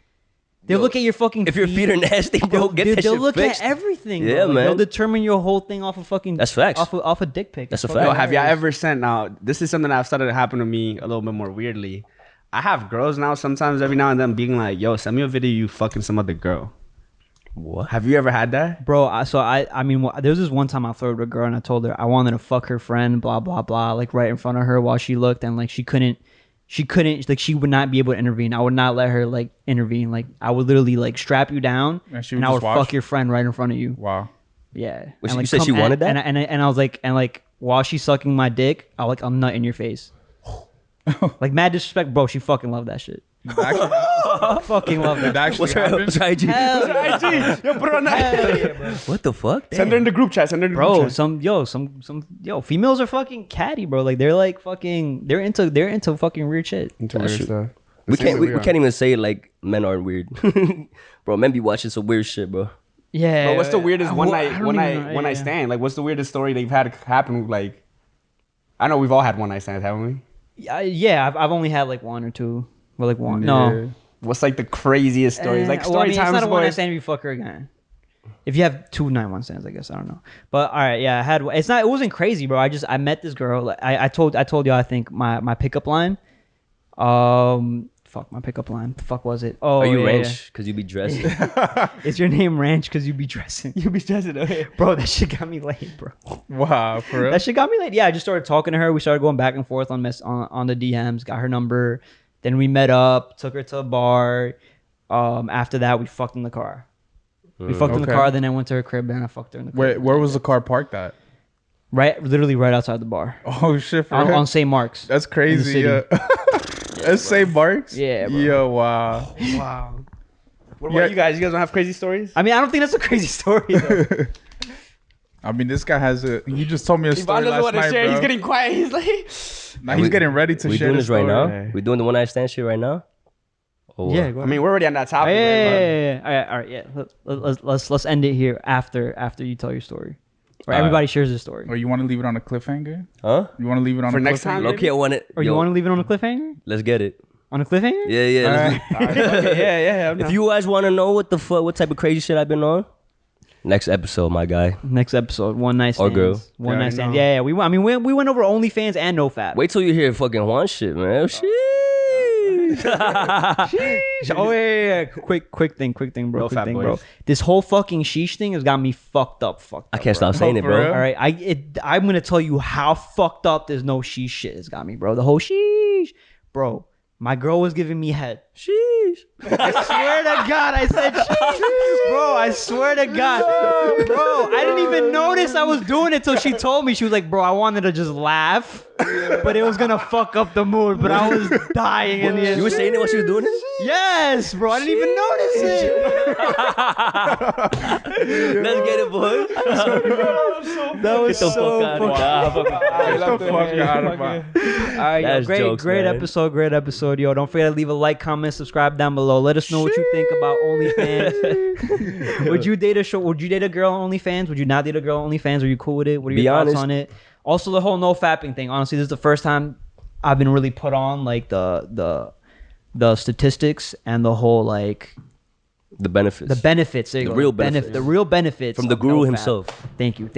They'll look at your fucking. If your feet are nasty, bro, get that shit They'll look fixed. at everything. Yeah, bro. Like, man. They'll determine your whole thing off of fucking. That's facts. Off a dick pic. That's a It's fact. Yo, fucking have y'all hilarious. ever sent? Now, this is something that started to happen to me a little bit more weirdly. I have girls now sometimes every now and then being like, yo, send me a video you fucking some other girl. What? Have you ever had that? Bro, I mean, there was this one time I flirted with a girl and I told her I wanted to fuck her friend, blah blah blah, like right in front of her while she looked, and like she couldn't, like she would not be able to intervene. I would not let her like intervene. Like I would literally like strap you down And I would watch? fuck your friend right in front of you. Wow. Yeah. Wait, And, you said she wanted that? And I was like, and like while she's sucking my dick, I'll nut in your face. Like mad disrespect, bro. She fucking loved that shit. Fucking love that. That actually What's her happened? IG? Hell yeah. IG. Yo, put it on that. Hell yeah, bro. What the fuck? Send her in the group chat. Send her in the Bro, group chat. females are fucking catty, bro. Like they're like fucking, they're into fucking weird shit. Into weird stuff. We can't even say like men aren't weird. Bro, men be watching some weird shit, bro. Yeah. Bro, what's the weirdest I one don't night even know. Yeah. stand? Like, what's the weirdest story that you've had happen? Like, I know we've all had one night stands, haven't we? Yeah, I've only had like one or two. Well, like one. No. What's like the craziest stories? Like story it's times. not a one night boys. stand if you fuck her again. If you have 2 9-1 stands, I guess I don't know. But all right, yeah, I had. It wasn't crazy, bro. I met this girl. Like, I told you. I think my pickup line. Fuck my pickup line. The fuck was it? Oh, Are you yeah, ranch? Because you be dressing. yeah. Is your name Ranch? Because you be dressing. You be stressing, okay? Bro, that shit got me late, bro. Wow, for real? That shit got me late. Yeah, I just started talking to her. We started going back and forth on the DMs. Got her number. Then we met up. Took her to a bar. After that, we fucked in the car. We fucked in the Okay. car. Then I went to her crib. Then I fucked her in the car. Where was the car parked at? Literally right outside the bar Oh shit, for on real? St. Mark's. That's crazy. in Yeah. the That's St. Mark's? Yeah, bro. Yo, wow. Wow. What about you guys? You guys don't have crazy stories? I mean, I don't think that's a crazy story though. I mean, this guy has a. He just told me a story Ivan doesn't last want to night, share. bro. He's getting quiet. He's like, Now he's getting ready to We share doing this this right now? Yeah. We doing the one night stand shit right now? Oh, Yeah, go I ahead. mean, we're already on that topic. Yeah. All right. Yeah. Let's end it here after you tell your story. Or All everybody shares their story. Or you want to leave it on a cliffhanger? Huh? You want to leave it on For a next cliffhanger? time? Okay, I want it. Or you want to leave it on a cliffhanger? Let's get it. On a cliffhanger? Yeah. Alright. Okay, yeah. I'm If down. you guys want to know what type of crazy shit I've been on, next episode, my guy. Next episode, one night Or stands. girl. One Yeah, night I stands. know. Yeah. We went over OnlyFans and nofap. Wait till you hear fucking Juan shit, man. Shit. Oh yeah. Quick thing, bro. No Quick fat thing, boys. bro. This whole fucking sheesh thing has got me fucked up. I can't bro. stop saying it, for bro. real? All right, I'm gonna tell you how fucked up this no sheesh shit has got me, bro. The whole sheesh, bro. My girl was giving me head. Sheesh. I swear to God, I said sheesh, bro. I swear to God, bro. I didn't even notice I was doing it till she told me. She was like, bro, I wanted to just laugh, but it was gonna fuck up the mood. But I was dying in the end. You were saying it while she was doing it? Yes, bro. I didn't even notice it. Let's get it, boys. That was Get the so fuck out of fucking. here. Get the fuck out of my. All right, yo, That's great jokes, man. episode, yo. Don't forget to leave a like, comment, subscribe down below. Let us know what you think about OnlyFans. Would you date a girl on OnlyFans? Would you not date a girl on OnlyFans? Are you cool with it? What are your thoughts honest. on it? Also, the whole no fapping thing. Honestly, this is the first time I've been really put on like the statistics and the whole like The benefits. the benefits. There you The go. real benefits. The real benefits From the of guru no fap. himself. Thank you.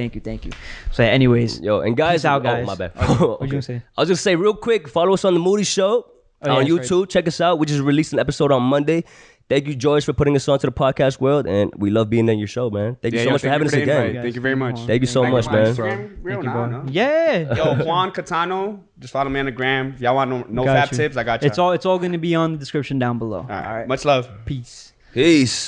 So, anyways, Yo, and guys, Peace out, guys. Oh, my bad. What you gonna say? I was just say real quick, follow us on the Moody Show Oh, yeah, on that's YouTube. Check us out. We just released an episode on Monday. Thank you, George, for putting us onto the podcast world, and we love being in your show, man. Thank you so much for having us again. Thank you very much. Thank you so much, My man. Instagram, real Thank you, now, bro. no? Yeah. Yo, Juan Catano. Just follow me on the gram. If y'all want no Got fap you. tips, I got you. It's all gonna be on the description down below. All right. Much love. Peace. Peace.